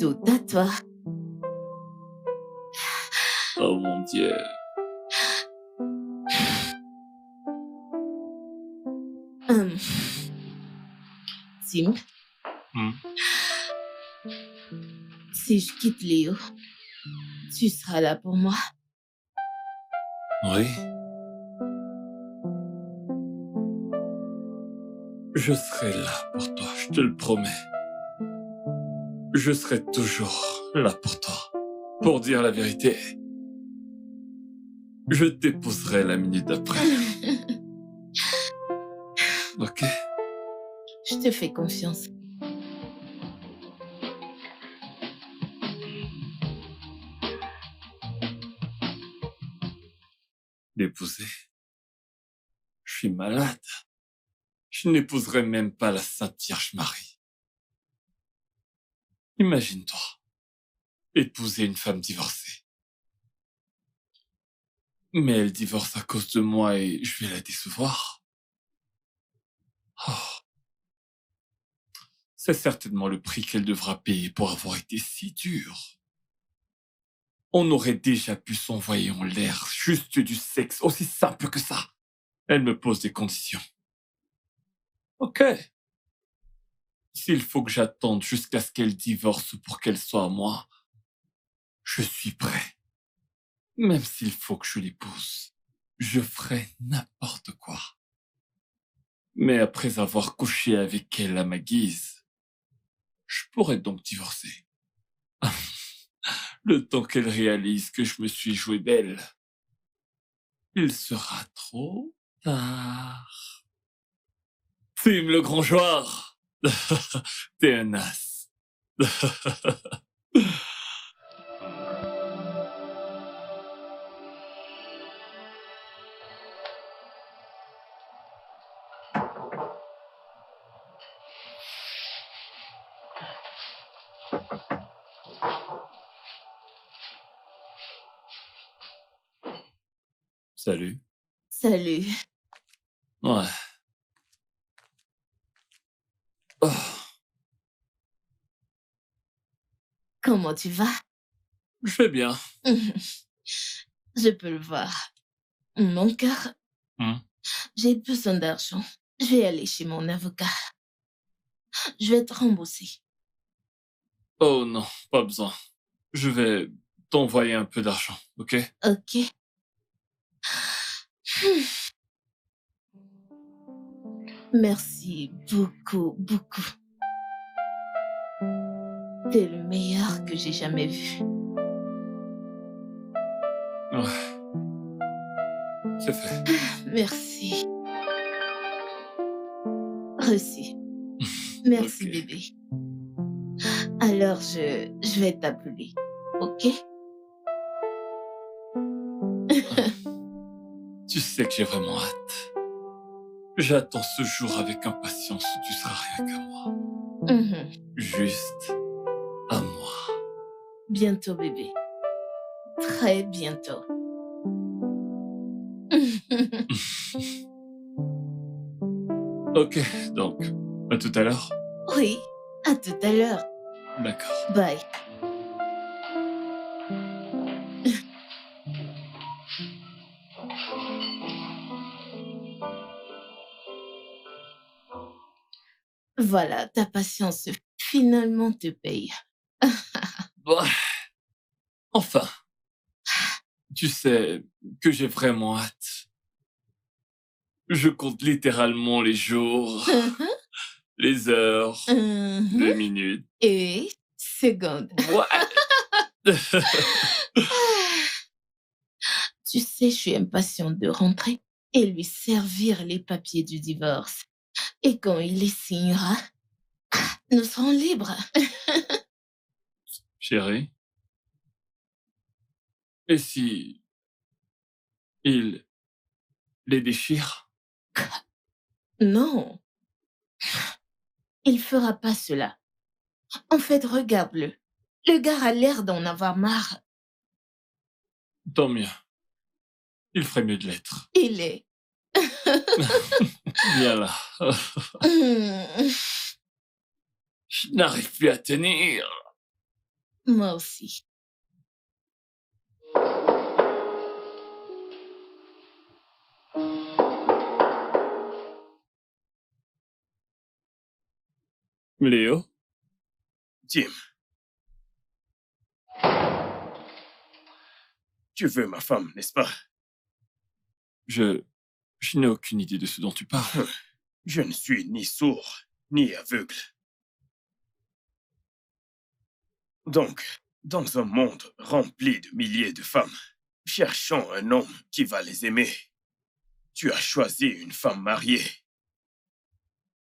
tout à toi. Oh mon Dieu. Hum, Tim, Hmm. si je quitte Léo, tu seras là pour moi. Oui. Je serai là pour toi, je te le promets. Je serai toujours là pour toi. Pour dire la vérité, je t'épouserai la minute d'après. Ok? Je te fais confiance. L'épouser? Je suis malade. Je n'épouserai même pas la Sainte Vierge Marie. Imagine-toi, épouser une femme divorcée. Mais elle divorce à cause de moi et je vais la décevoir. Oh, c'est certainement le prix qu'elle devra payer pour avoir été si dure. On aurait déjà pu s'envoyer en l'air juste du sexe, aussi simple que ça. Elle me pose des conditions. Ok. S'il faut que j'attende jusqu'à ce qu'elle divorce pour qu'elle soit à moi, je suis prêt. Même s'il faut que je l'épouse, je ferai n'importe quoi. Mais après avoir couché avec elle à ma guise, je pourrais donc divorcer. Le temps qu'elle réalise que je me suis joué d'elle, il sera trop tard. Tim le grand joueur, t'es un as. Salut. Salut. Ouais. Oh, Comment tu vas? je vais bien. Je peux le voir. Mon cœur, Hmm. j'ai besoin d'argent. Je vais aller chez mon avocat. Je vais te rembourser. Oh non, pas besoin. Je vais t'envoyer un peu d'argent, ok? Ok. Merci beaucoup, beaucoup. T'es le meilleur que j'ai jamais vu. Ouais. C'est fait. Merci. Reçu. Merci, Ok. bébé. Alors, je vais t'appeler. Ok? Tu sais que j'ai vraiment hâte. J'attends ce jour avec impatience où tu seras rien qu'à moi. Mhm. Juste à moi. Bientôt, bébé. Très bientôt. Ok, donc, à tout à l'heure. Oui, à tout à l'heure. D'accord. Bye. Voilà, ta patience finalement te paye. Bon, enfin, tu sais que j'ai vraiment hâte. Je compte littéralement les jours, les heures, Mhm. les minutes. Et seconde. Ouais. Tu sais, je suis impatiente de rentrer et lui servir les papiers du divorce. Et quand il les signera, nous serons libres. Chérie, et si il les déchire? Non, il fera pas cela. En fait, regarde-le. Le gars a l'air d'en avoir marre. Tant mieux. Il ferait mieux de l'être. Il est. Viens là. Hmm, Je n'arrive plus à tenir. Moi aussi. Léo, Tim, tu veux ma femme, n'est-ce pas? je n'ai aucune idée de ce dont tu parles. Je ne suis ni sourd, ni aveugle. Donc, dans un monde rempli de milliers de femmes, cherchant un homme qui va les aimer, tu as choisi une femme mariée.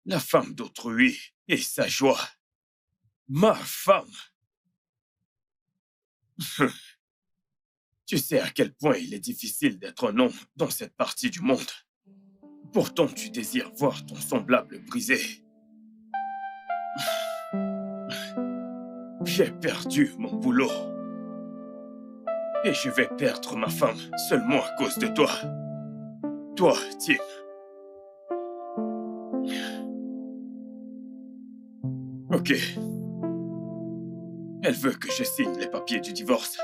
La femme d'autrui et sa joie. Ma femme. Tu sais à quel point il est difficile d'être un homme dans cette partie du monde. Pourtant, tu désires voir ton semblable brisé. J'ai perdu mon boulot. Et je vais perdre ma femme seulement à cause de toi. Toi, Tim. Ok. Elle veut que je signe les papiers du divorce.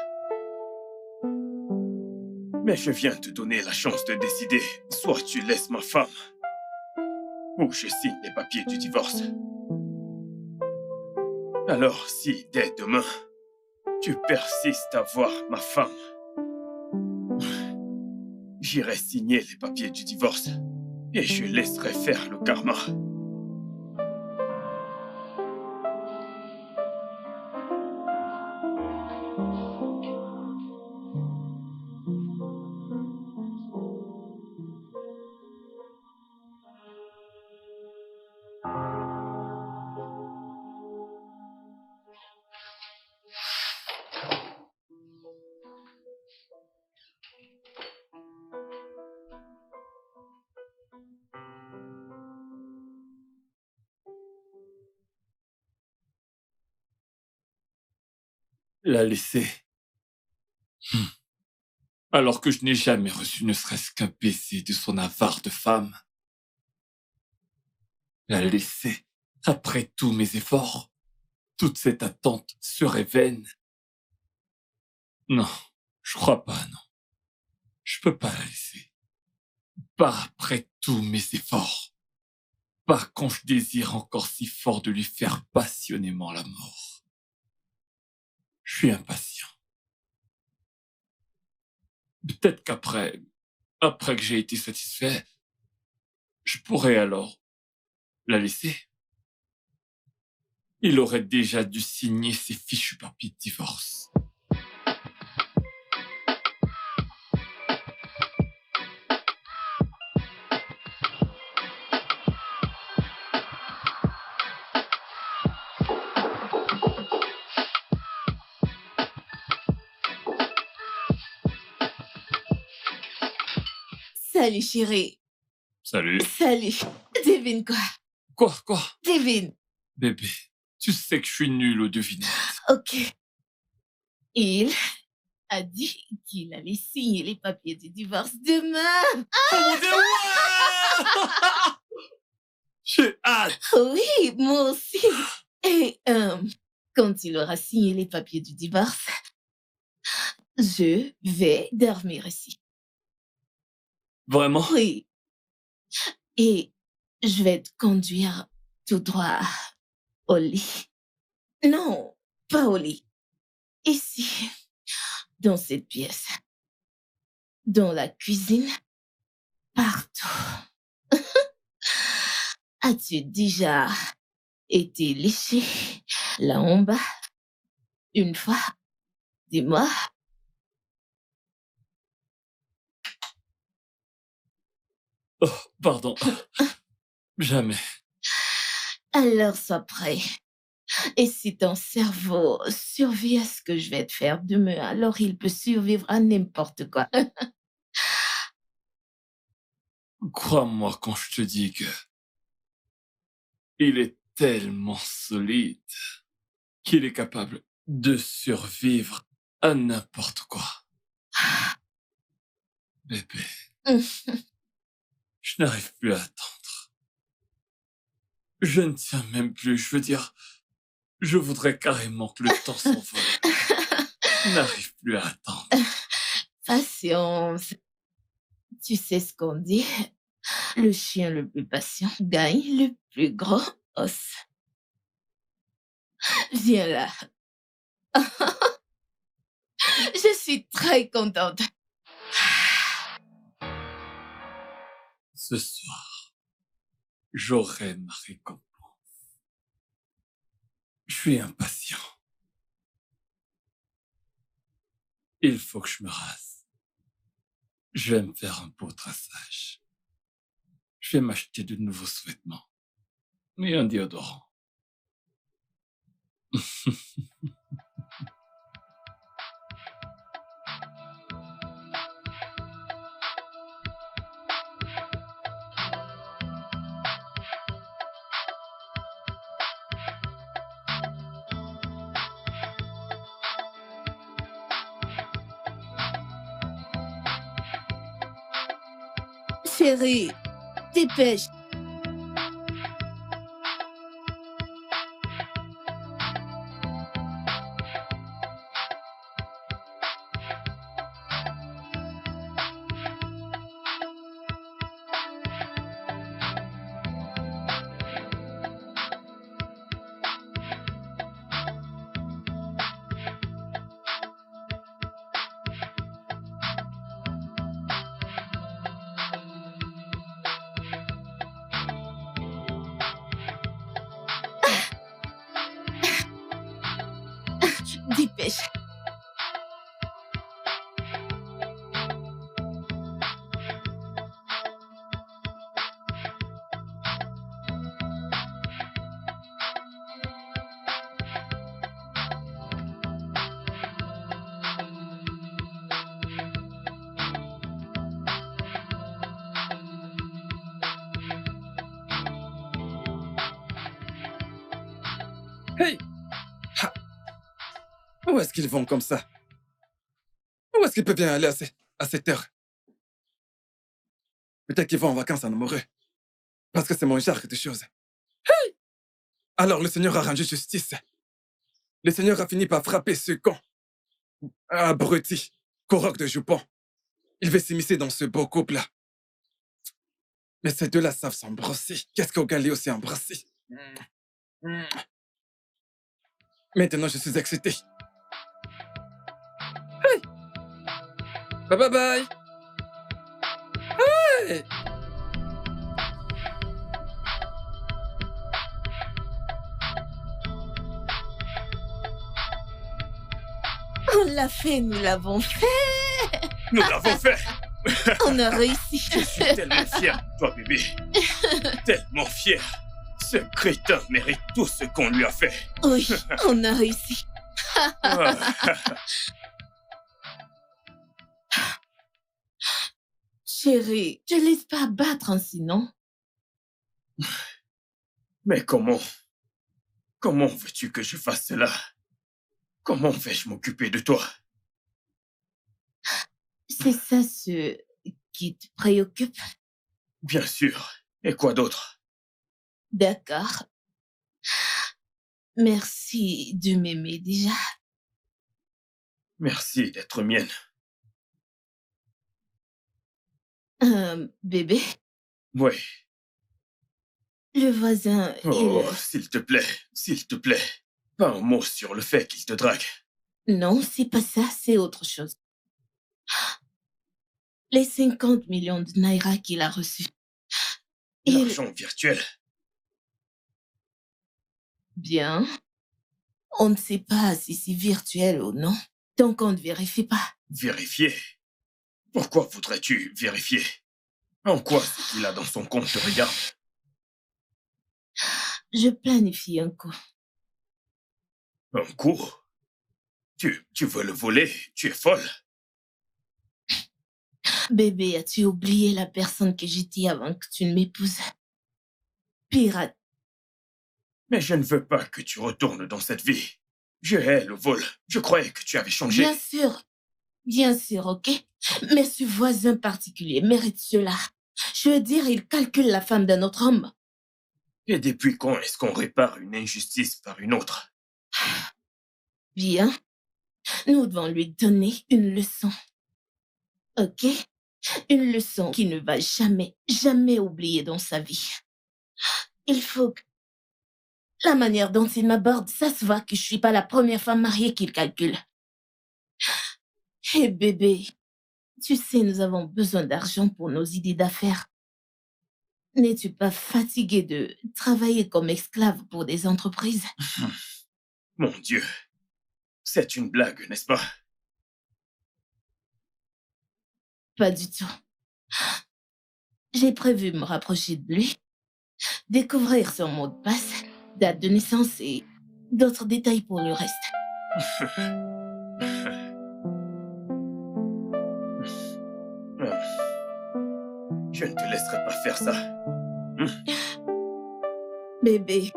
Mais je viens te donner la chance de décider. Soit tu laisses ma femme, ou je signe les papiers du divorce. Alors, si dès demain, tu persistes à voir ma femme, j'irai signer les papiers du divorce et je laisserai faire le karma. La laisser. Alors que je n'ai jamais reçu ne serait-ce qu'un baiser de son avare de femme. La laisser, après tous mes efforts, toute cette attente serait vaine. Non, je crois pas, non. Je peux pas la laisser. Pas après tous mes efforts. Pas quand je désire encore si fort de lui faire passionnément la mort. Je suis impatient. Peut-être après que j'ai été satisfait, je pourrais alors la laisser. Il aurait déjà dû signer ses fichus papiers de divorce. Salut, chérie. Salut. Salut. Devine quoi? Quoi? Devine. Bébé, tu sais que je suis nul aux devinettes. Ok. Il a dit qu'il allait signer les papiers du divorce demain. Oh mon Dieu, ouais! J'ai hâte. Oui, moi aussi. Et quand il aura signé les papiers du divorce, je vais dormir ici. Vraiment? Oui. Et je vais te conduire tout droit au lit. Non, pas au lit. Ici, dans cette pièce. Dans la cuisine. Partout. As-tu déjà été léché là en bas? Une fois? Dis-moi. Oh, pardon. Jamais. Alors sois prêt. Et si ton cerveau survit à ce que je vais te faire demain, alors il peut survivre à n'importe quoi. Crois-moi quand je te dis que il est tellement solide qu'il est capable de survivre à n'importe quoi. Bébé, Hum, je n'arrive plus à attendre. Je ne tiens même plus, je veux dire, je voudrais carrément que le temps s'envole. Je n'arrive plus à attendre. Patience. Tu sais ce qu'on dit? Le chien le plus patient gagne le plus gros os. Viens là. Je suis très contente. Ce soir, j'aurai ma récompense. Je suis impatient. Il faut que je me rase. Je vais me faire un beau traçage. Je vais m'acheter de nouveaux sous-vêtements. Et un déodorant. Chérie, dépêche. Dépêche. Hey! Ha! Où est-ce qu'ils vont comme ça? Où est-ce qu'ils peuvent bien aller à cette heure? Peut-être qu'ils vont en vacances en amoureux. Parce que c'est mon genre de choses. Hey! Alors le Seigneur a rendu justice. Le Seigneur a fini par frapper ce con. Abruti. Corroc de jupon. Il veut s'immiscer dans ce beau couple-là. Mais ces deux-là savent s'embrasser. Qu'est-ce qu'Ogali aussi embrassé? Maintenant, je suis excité. Hey! Bye bye bye! Hey! On l'a fait, nous l'avons fait. Nous l'avons fait. On a réussi. Je suis tellement fier de toi, bébé. Tellement fier. Ce crétin mérite tout ce qu'on lui a fait. Oui, on a réussi. Ah, Chérie, je laisse pas battre ainsi, non? mais comment veux-tu que je fasse cela? Comment vais-je m'occuper de toi? C'est ça ce qui te préoccupe? Bien sûr. Et quoi d'autre? D'accord. Merci de m'aimer déjà. Merci d'être mienne. Bébé, Oui. le voisin, Oh, s'il te plaît. Pas un mot sur le fait qu'il te drague. Non, c'est pas ça, c'est autre chose. Les 50 millions de Naira qu'il a reçus. L'argent virtuel. Bien. On ne sait pas si c'est virtuel ou non, tant qu'on ne vérifie pas. Vérifier? Pourquoi voudrais-tu vérifier? En quoi ce qu'il a dans son compte te regarde? Je planifie un coup. Un coup? Tu veux le voler? Tu es folle. Bébé, as-tu oublié la personne que j'étais avant que tu ne m'épouses? Pirate. Mais je ne veux pas que tu retournes dans cette vie. Je hais le vol. Je croyais que tu avais changé. Bien sûr, ok? Mais ce voisin particulier mérite cela. Je veux dire, il calcule la femme d'un autre homme. Et depuis quand est-ce qu'on répare une injustice par une autre? Bien, nous devons lui donner une leçon. Ok? Une leçon qu'il ne va jamais, jamais oublier dans sa vie. Il faut que... La manière dont il m'aborde, ça se voit que je suis pas la première femme mariée qu'il calcule. Hé bébé, tu sais, nous avons besoin d'argent pour nos idées d'affaires. N'es-tu pas fatigué de travailler comme esclave pour des entreprises? Mon Dieu, c'est une blague, n'est-ce pas? Pas du tout. J'ai prévu me rapprocher de lui, découvrir son mot de passe, date de naissance et d'autres détails pour le reste. Je ne te laisserai pas faire ça. Bébé.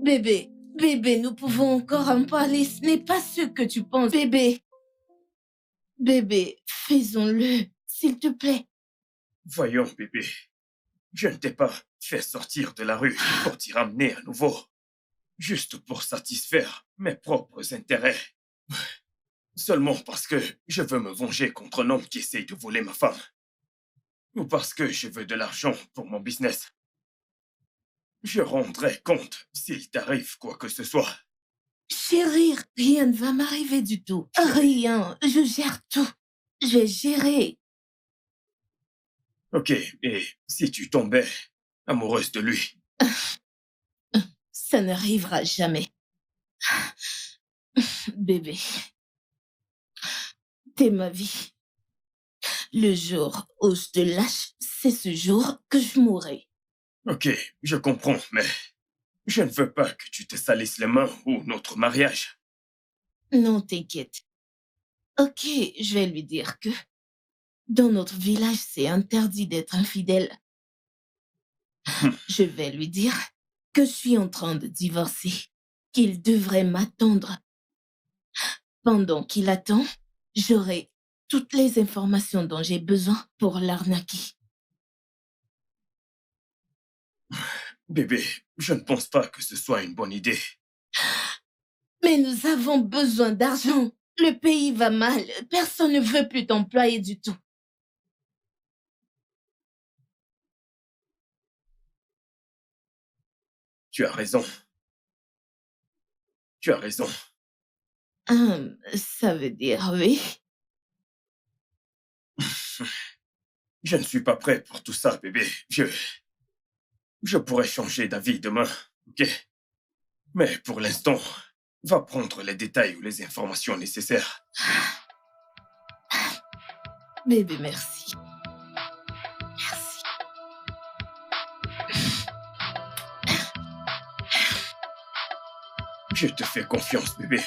Bébé. Bébé, nous pouvons encore en parler. Ce n'est pas ce que tu penses. Bébé. Bébé, faisons-le, s'il te plaît. Voyons, bébé. Je ne t'ai pas fait sortir de la rue pour t'y ramener à nouveau. Juste pour satisfaire mes propres intérêts. Seulement parce que je veux me venger contre un homme qui essaye de voler ma femme. Ou parce que je veux de l'argent pour mon business. Je rendrai compte s'il t'arrive quoi que ce soit. Chérie, rien ne va m'arriver du tout. Rien, je gère tout. Je vais gérer. Ok, et si tu tombais amoureuse de lui? Ça n'arrivera jamais. Bébé, t'es ma vie. Le jour où je te lâche, c'est ce jour que je mourrai. Ok, je comprends, mais je ne veux pas que tu te salisses les mains ou notre mariage. Non, t'inquiète. Ok, je vais lui dire que dans notre village, c'est interdit d'être infidèle. Je vais lui dire que je suis en train de divorcer, qu'il devrait m'attendre. Pendant qu'il attend, j'aurai toutes les informations dont j'ai besoin pour l'arnaquer. Bébé, je ne pense pas que ce soit une bonne idée. Mais nous avons besoin d'argent. Le pays va mal. Personne ne veut plus t'employer du tout. Tu as raison. Tu as raison. Ça veut dire oui. Je ne suis pas prêt pour tout ça, bébé. Je pourrais changer d'avis demain, ok? Mais pour l'instant, va prendre les détails ou les informations nécessaires. Bébé, merci. Merci. Je te fais confiance, bébé.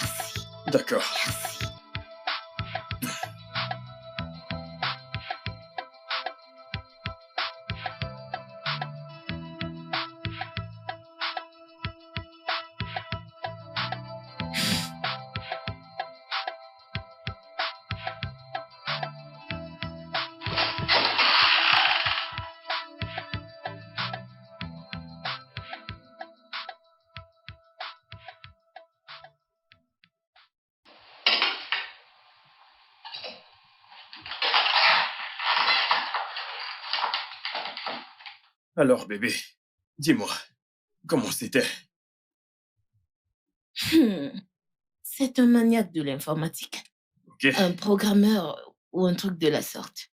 Merci. D'accord. Merci. Alors, bébé, dis-moi, comment c'était? C'est un maniaque de l'informatique. Ok? Un programmeur ou un truc de la sorte.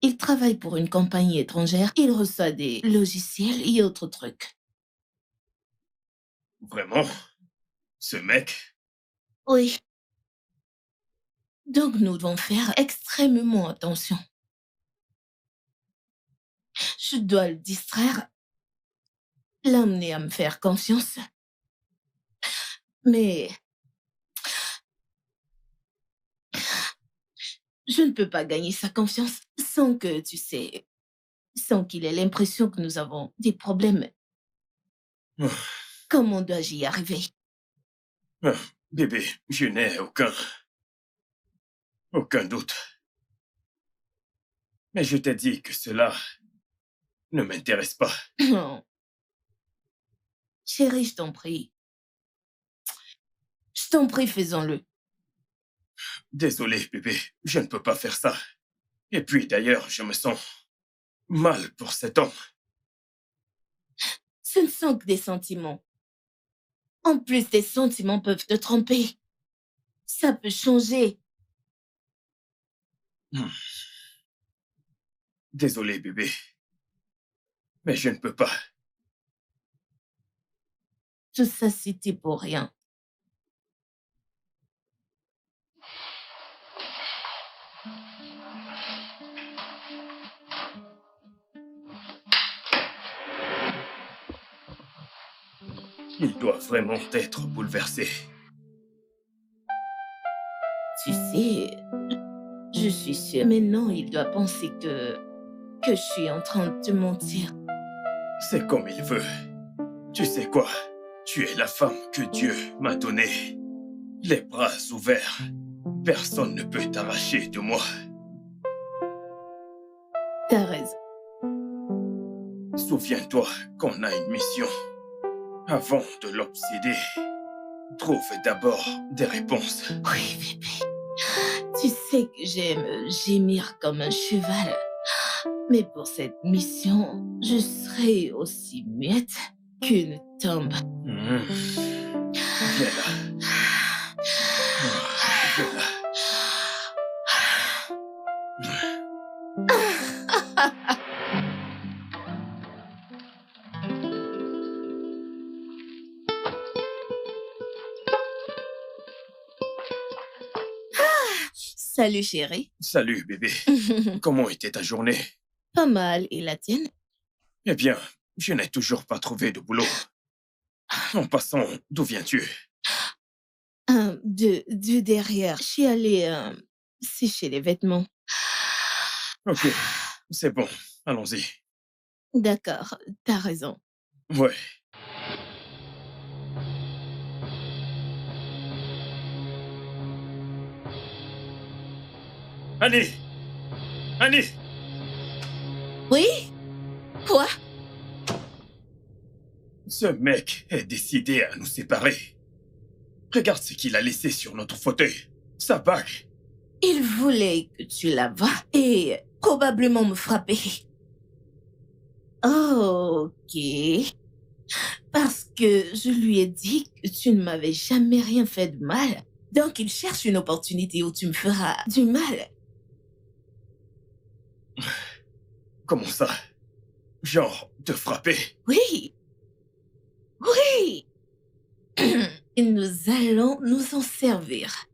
Il travaille pour une compagnie étrangère. Il reçoit des logiciels et autres trucs. Vraiment? Ce mec? Oui. Donc nous devons faire extrêmement attention. Je dois le distraire, l'amener à me faire confiance. Mais je ne peux pas gagner sa confiance sans que, tu sais, sans qu'il ait l'impression que nous avons des problèmes. Comment dois-je y arriver? Bébé, je n'ai aucun doute. Mais je t'ai dit que cela ne m'intéresse pas. Non. Chérie, je t'en prie. Je t'en prie, faisons-le. Désolé, bébé, je ne peux pas faire ça. Et puis d'ailleurs, je me sens mal pour cet homme. Ce ne sont que des sentiments. En plus, tes sentiments peuvent te tromper. Ça peut changer. Désolé, bébé. Mais je ne peux pas. Tout ça, c'était pour rien. Il doit vraiment être bouleversé. Tu sais, je suis sûre, mais non, il doit penser que je suis en train de te mentir. C'est comme il veut. Tu sais quoi? Tu es la femme que Dieu m'a donnée. Les bras ouverts. Personne ne peut t'arracher de moi. T'as raison. Souviens-toi qu'on a une mission. Avant de l'obséder, trouve d'abord des réponses. Oui, bébé. Tu sais que j'aime gémir comme un cheval. Mais pour cette mission, je serai aussi muette qu'une tombe. Viens là. Viens là. Salut, chérie. Salut, bébé. Comment était ta journée? Pas mal, et la tienne? Eh bien, je n'ai toujours pas trouvé de boulot. En passant, d'où viens-tu? De derrière. Je suis allée sécher les vêtements. Ok, c'est bon. Allons-y. D'accord, t'as raison. Ouais. Annie! Annie! Oui? Quoi? Ce mec est décidé à nous séparer. Regarde ce qu'il a laissé sur notre fauteuil. Sa bague. Il voulait que tu la vas et probablement me frapper. Oh, ok. Parce que je lui ai dit que tu ne m'avais jamais rien fait de mal. Donc il cherche une opportunité où tu me feras du mal. Comment ça? Genre, te frapper? Oui. Oui. Et nous allons nous en servir.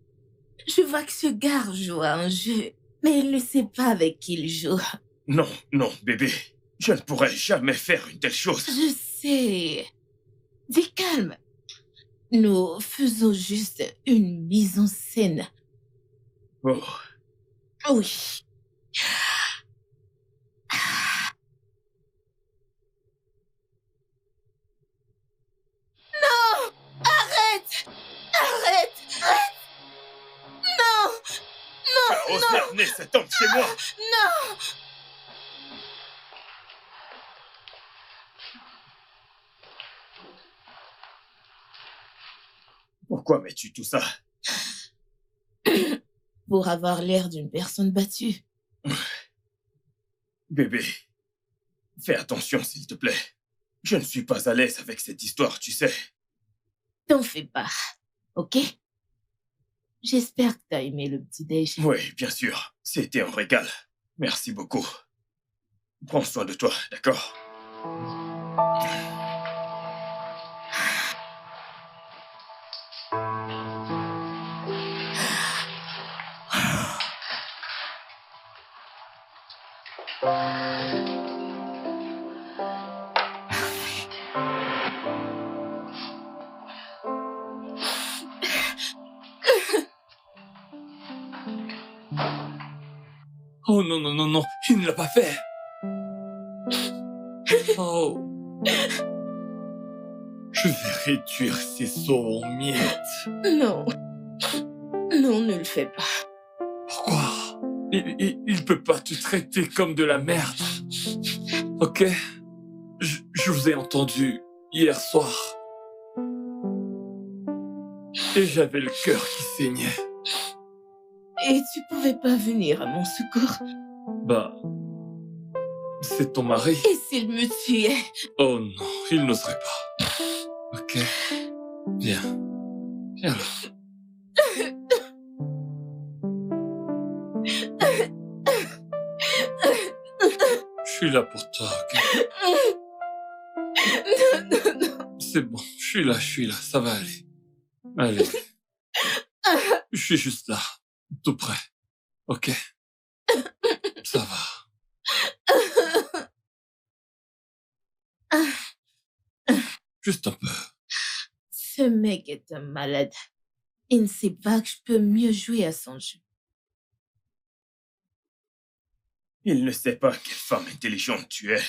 Je vois que ce gars joue à un jeu, mais il ne sait pas avec qui il joue. Non, non, bébé. Je ne pourrais jamais faire une telle chose. Je sais. Dis calme. Nous faisons juste une mise en scène. Oh, Oui. Non! Arrête! Arrête! Arrête! Non! tu as osé amener cet homme chez moi! Non! Pourquoi mets-tu tout ça? Pour avoir l'air d'une personne battue. Bébé, fais attention s'il te plaît. Je ne suis pas à l'aise avec cette histoire, tu sais. T'en fais pas, ok? J'espère que t'as aimé le petit-déj. Oui, bien sûr. C'était un régal. Merci beaucoup. Prends soin de toi, d'accord? Oh non, non, non, non, il ne l'a pas fait. Oh. Je vais réduire ces os en miettes. Non. Non, ne le fais pas. Pourquoi? Il peut pas te traiter comme de la merde. Ok? Je vous ai entendu hier soir. Et j'avais le cœur qui saignait. Et tu pouvais pas venir à mon secours. Bah, c'est ton mari. Et s'il me tuait? Oh non, il n'oserait pas. Ok, viens. Viens là. Je suis là pour toi, ok? Non. C'est bon, je suis là, ça va aller. Allez. Je suis juste là, tout près. Ok? Ça va. Juste un peu. Ce mec est un malade. Il ne sait pas que je peux mieux jouer à son jeu. Il ne sait pas quelle femme intelligente tu es.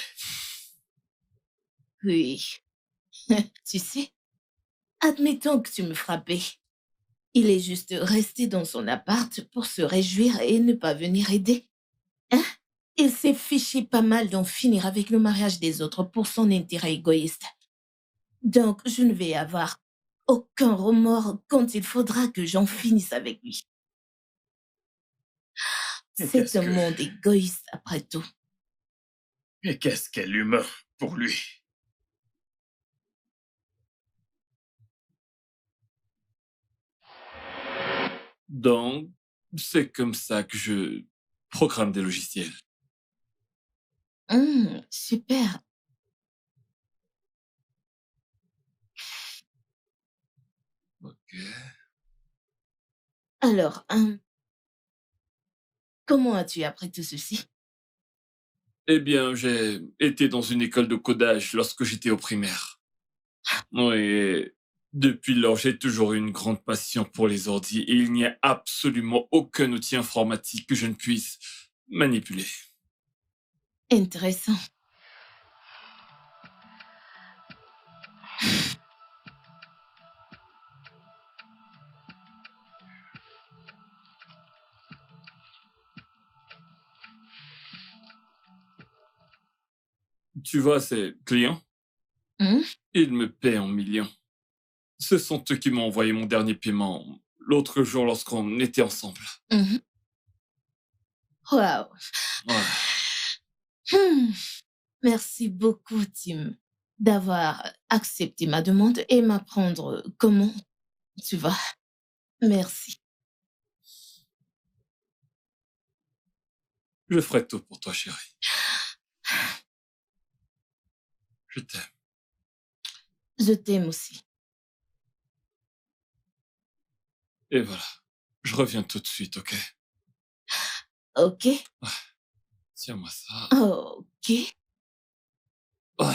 Oui. Tu sais, admettons que tu me frappais. Il est juste resté dans son appart pour se réjouir et ne pas venir aider. Hein? Il s'est fiché pas mal d'en finir avec le mariage des autres pour son intérêt égoïste. Donc, je ne vais avoir aucun remords quand il faudra que j'en finisse avec lui. Et C'est un monde égoïste après tout. Et qu'est-ce qu'est l'humain pour lui? Donc, c'est comme ça que je programme des logiciels. Super. Ok. Alors, comment as-tu appris tout ceci? Eh bien, j'ai été dans une école de codage lorsque j'étais au primaire. Oui, et depuis lors, j'ai toujours eu une grande passion pour les ordis et il n'y a absolument aucun outil informatique que je ne puisse manipuler. Intéressant. Tu vois, ces clients, Hmm? ils me paient en millions. Ce sont eux qui m'ont envoyé mon dernier paiement l'autre jour lorsqu'on était ensemble. Mhm. Wow. Ouais. Hmm. Merci beaucoup, Tim, d'avoir accepté ma demande et m'apprendre comment tu vas. Merci. Je ferai tout pour toi, chérie. Je t'aime. Je t'aime aussi. Et voilà. Je reviens tout de suite, ok? Ok? Tiens-moi ça. Ok. Ouais.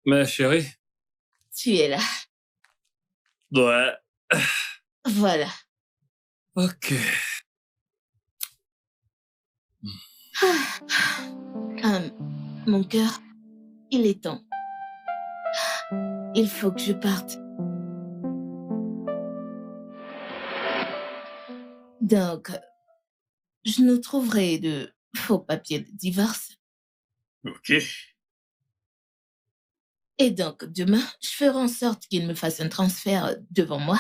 Mais chérie? Tu es là. Ouais. Voilà. Ok. Mon cœur, il est temps. Il faut que je parte. Donc, je nous trouverai de faux papiers de divorce. Ok. Et donc, demain, je ferai en sorte qu'il me fasse un transfert devant moi.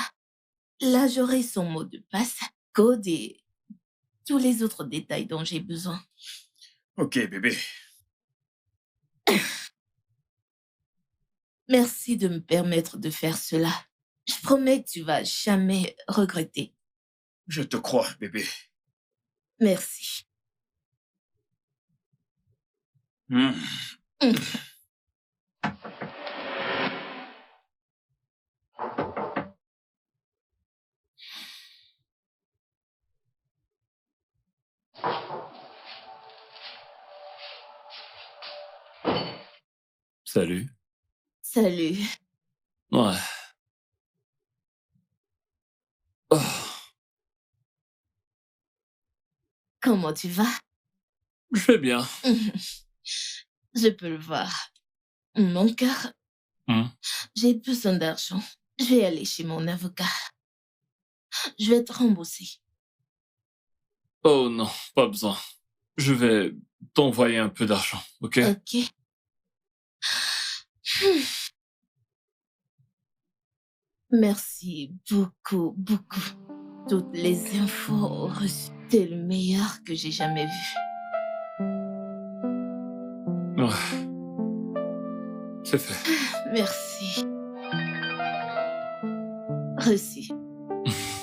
Là, j'aurai son mot de passe, code et tous les autres détails dont j'ai besoin. Ok, bébé. Merci de me permettre de faire cela. Je promets que tu vas jamais regretter. Je te crois, bébé. Merci. Hmm. Hum. Salut. Salut. Ouais. Oh, Comment tu vas? je vais bien. Je peux le voir. Mon cœur, Hmm. j'ai besoin d'argent. Je vais aller chez mon avocat. Je vais te rembourser. Oh non, pas besoin. Je vais t'envoyer un peu d'argent, ok? Ok. Merci beaucoup, beaucoup. Toutes les infos reçues. T'es le meilleur que j'ai jamais vu. Ouais. C'est fait. Merci. Reçu.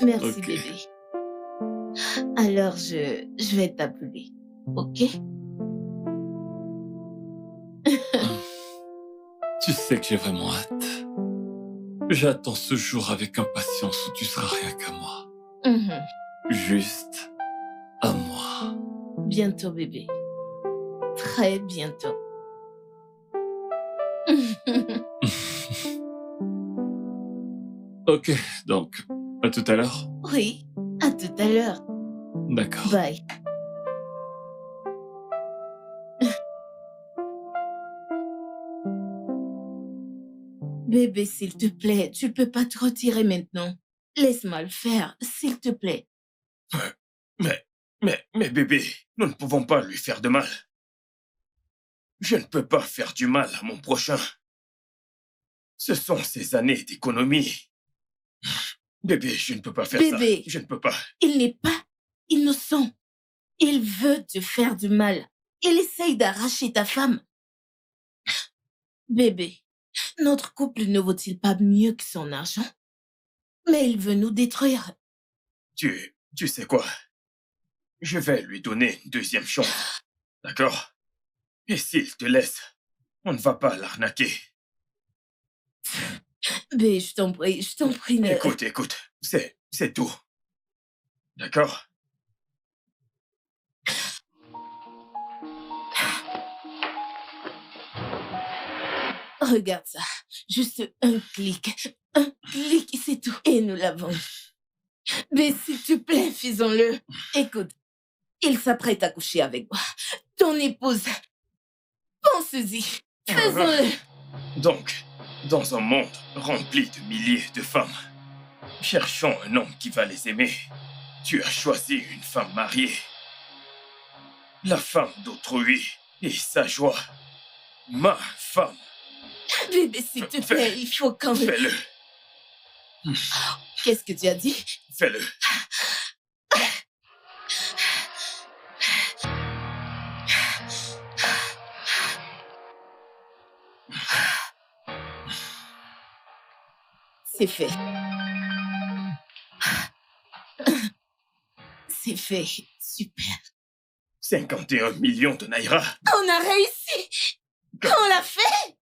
Merci, Ok. bébé. Alors, je vais t'appeler. Ok? Tu sais que j'ai vraiment hâte. J'attends ce jour avec impatience où tu seras rien qu'à moi. Mhm. Juste à moi. Bientôt, bébé. Très bientôt. Ok, donc, à tout à l'heure. Oui, à tout à l'heure. D'accord. Bye. Bébé, s'il te plaît, tu peux pas te retirer maintenant. Laisse-moi le faire, s'il te plaît. Mais bébé, nous ne pouvons pas lui faire de mal. Je ne peux pas faire du mal à mon prochain. Ce sont ses années d'économie. Bébé, je ne peux pas faire Bébé. ça. Je ne peux pas. Il n'est pas innocent. Il veut te faire du mal. Il essaye d'arracher ta femme. Bébé, notre couple ne vaut-il pas mieux que son argent? Mais il veut nous détruire. Tu sais quoi? Je vais lui donner une deuxième chance. D'accord? Et s'il te laisse, on ne va pas l'arnaquer. Bébé, je t'en prie, ne... Écoute, c'est tout. D'accord? Regarde ça. Juste un clic. Un clic, c'est tout. Et nous l'avons. Mais s'il te plaît, faisons-le. Écoute, il s'apprête à coucher avec moi. Ton épouse. Pense-y. Faisons-le. Donc, dans un monde rempli de milliers de femmes, cherchant un homme qui va les aimer, tu as choisi une femme mariée. La femme d'autrui et sa joie. Ma femme. Bébé, s'il te plaît, il faut quand même... Fais-le. Qu'est-ce que tu as dit? Fais-le. C'est fait. C'est fait. Super. 51 millions de naira. On a réussi. On l'a fait.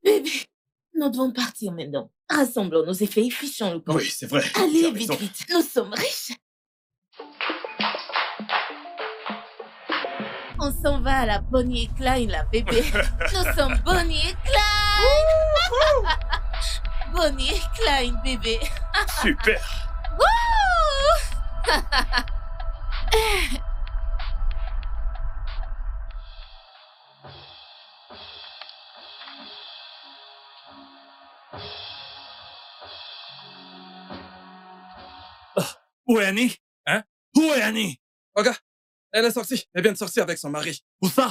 Bébé, nous devons partir maintenant. Rassemblons nos effets et fichons le camp. Oui, c'est vrai. Tu Allez, as vite, raison. vite. Nous sommes riches. On s'en va à la Bonnie et Clyde, là, bébé. Nous sommes Bonnie et Clyde. Bonnie et Clyde, bébé. Super. Où est Annie? Hein? Où est Annie? Oga, elle est sortie. Elle vient de sortir avec son mari. Où ça?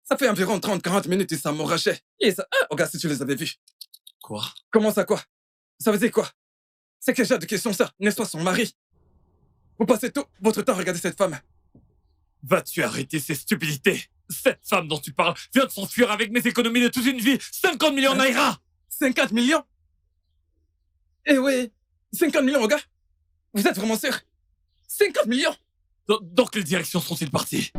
Ça fait environ 30-40 minutes et ça m'enrageait. Et ça... Ah, Oga, si tu les avais vus. Quoi? Comment ça, quoi? Ça veut dire quoi? C'est quel genre de question, ça? N'est-ce pas son mari? Vous passez tout votre temps à regarder cette femme. Vas-tu arrêter ces stupidités? Cette femme dont tu parles vient de s'enfuir avec mes économies de toute une vie. 50 millions de naira! 50 millions? Eh oui, 50 millions, Oga? Vous êtes vraiment sûr? 50 millions? Dans quelle direction sont-ils partis?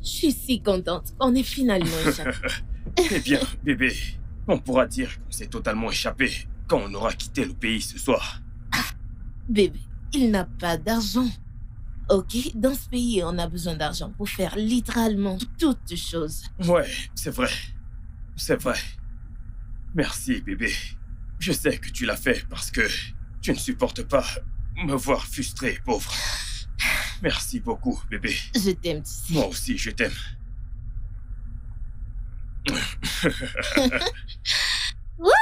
Je suis si contente qu'on ait finalement échappé. Eh bien, bébé, on pourra dire qu'on s'est totalement échappé quand on aura quitté le pays ce soir. Bébé, il n'a pas d'argent. Ok, dans ce pays, on a besoin d'argent pour faire littéralement toutes choses. Ouais, c'est vrai. C'est vrai. Merci, bébé. Je sais que tu l'as fait parce que tu ne supportes pas me voir frustré, pauvre. Merci beaucoup, bébé. Je t'aime, tu sais. Moi aussi, je t'aime. Wouh!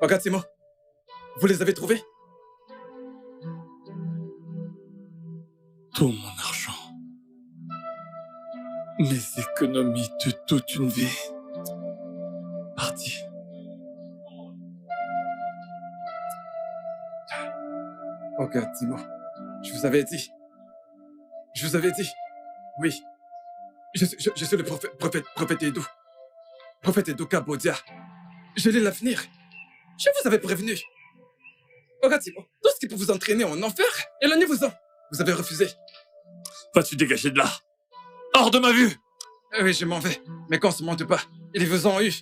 Regarde, Simo. Vous les avez trouvés? Tout mon argent. Mes économies de toute une vie. Parti. Regarde, Simo. Je vous avais dit. Je vous avais dit. Oui. Je suis le prophète Edo. Prophète Edo Kabodia. Je lis l'avenir. Je vous avais prévenu. Regarde, Simo. Tout ce qui peut vous entraîner en enfer, éloignez-vous-en. Vous avez refusé. Vas-tu dégager de là? Hors de ma vue! Oui, je m'en vais. Mais qu'on se monte pas. Ils vous ont eu.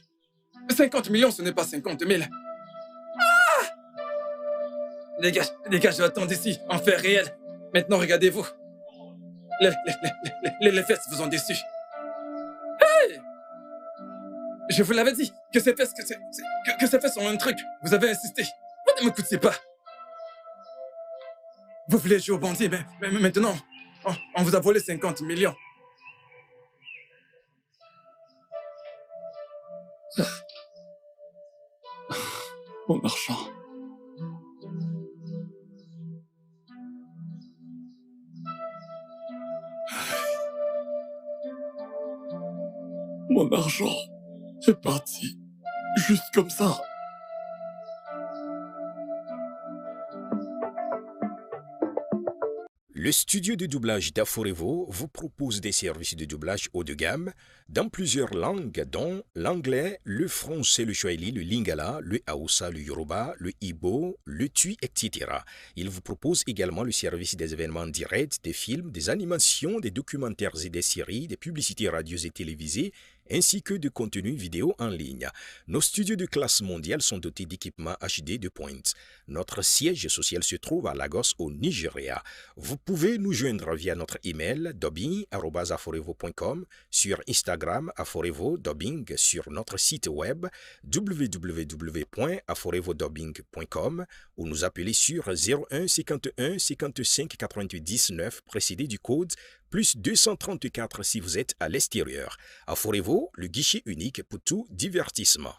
50 millions, ce n'est pas 50 000. Ah! Les gars, je l'attends ici, en fait réel. Maintenant, regardez-vous. Les fesses vous ont déçu. Hey! Je vous l'avais dit, que ces fesses, que ces fesses ont un truc. Vous avez insisté. Vous ne m'écoutez pas. Vous voulez jouer au bandit, mais maintenant, on vous a volé 50 millions. Mon argent. Mon argent est parti. Juste comme ça. Le studio de doublage d'Aforevo vous propose des services de doublage haut de gamme dans plusieurs langues, dont l'anglais, le français, le swahili, le lingala, le hausa, le yoruba, le igbo, le tui, etc. Il vous propose également le service des événements directs, des films, des animations, des documentaires et des séries, des publicités radios et télévisées, ainsi que de contenus vidéo en ligne. Nos studios de classe mondiale sont dotés d'équipements HD de pointe. Notre siège social se trouve à Lagos au Nigeria. Vous pouvez nous joindre via notre email dubbing@aforevo.com, sur Instagram aforevo-dubbing, sur notre site web www.aforevodubbing.com ou nous appeler sur 01 51 55 99 précédé du code plus 234 si vous êtes à l'extérieur. Aforevo, le guichet unique pour tout divertissement.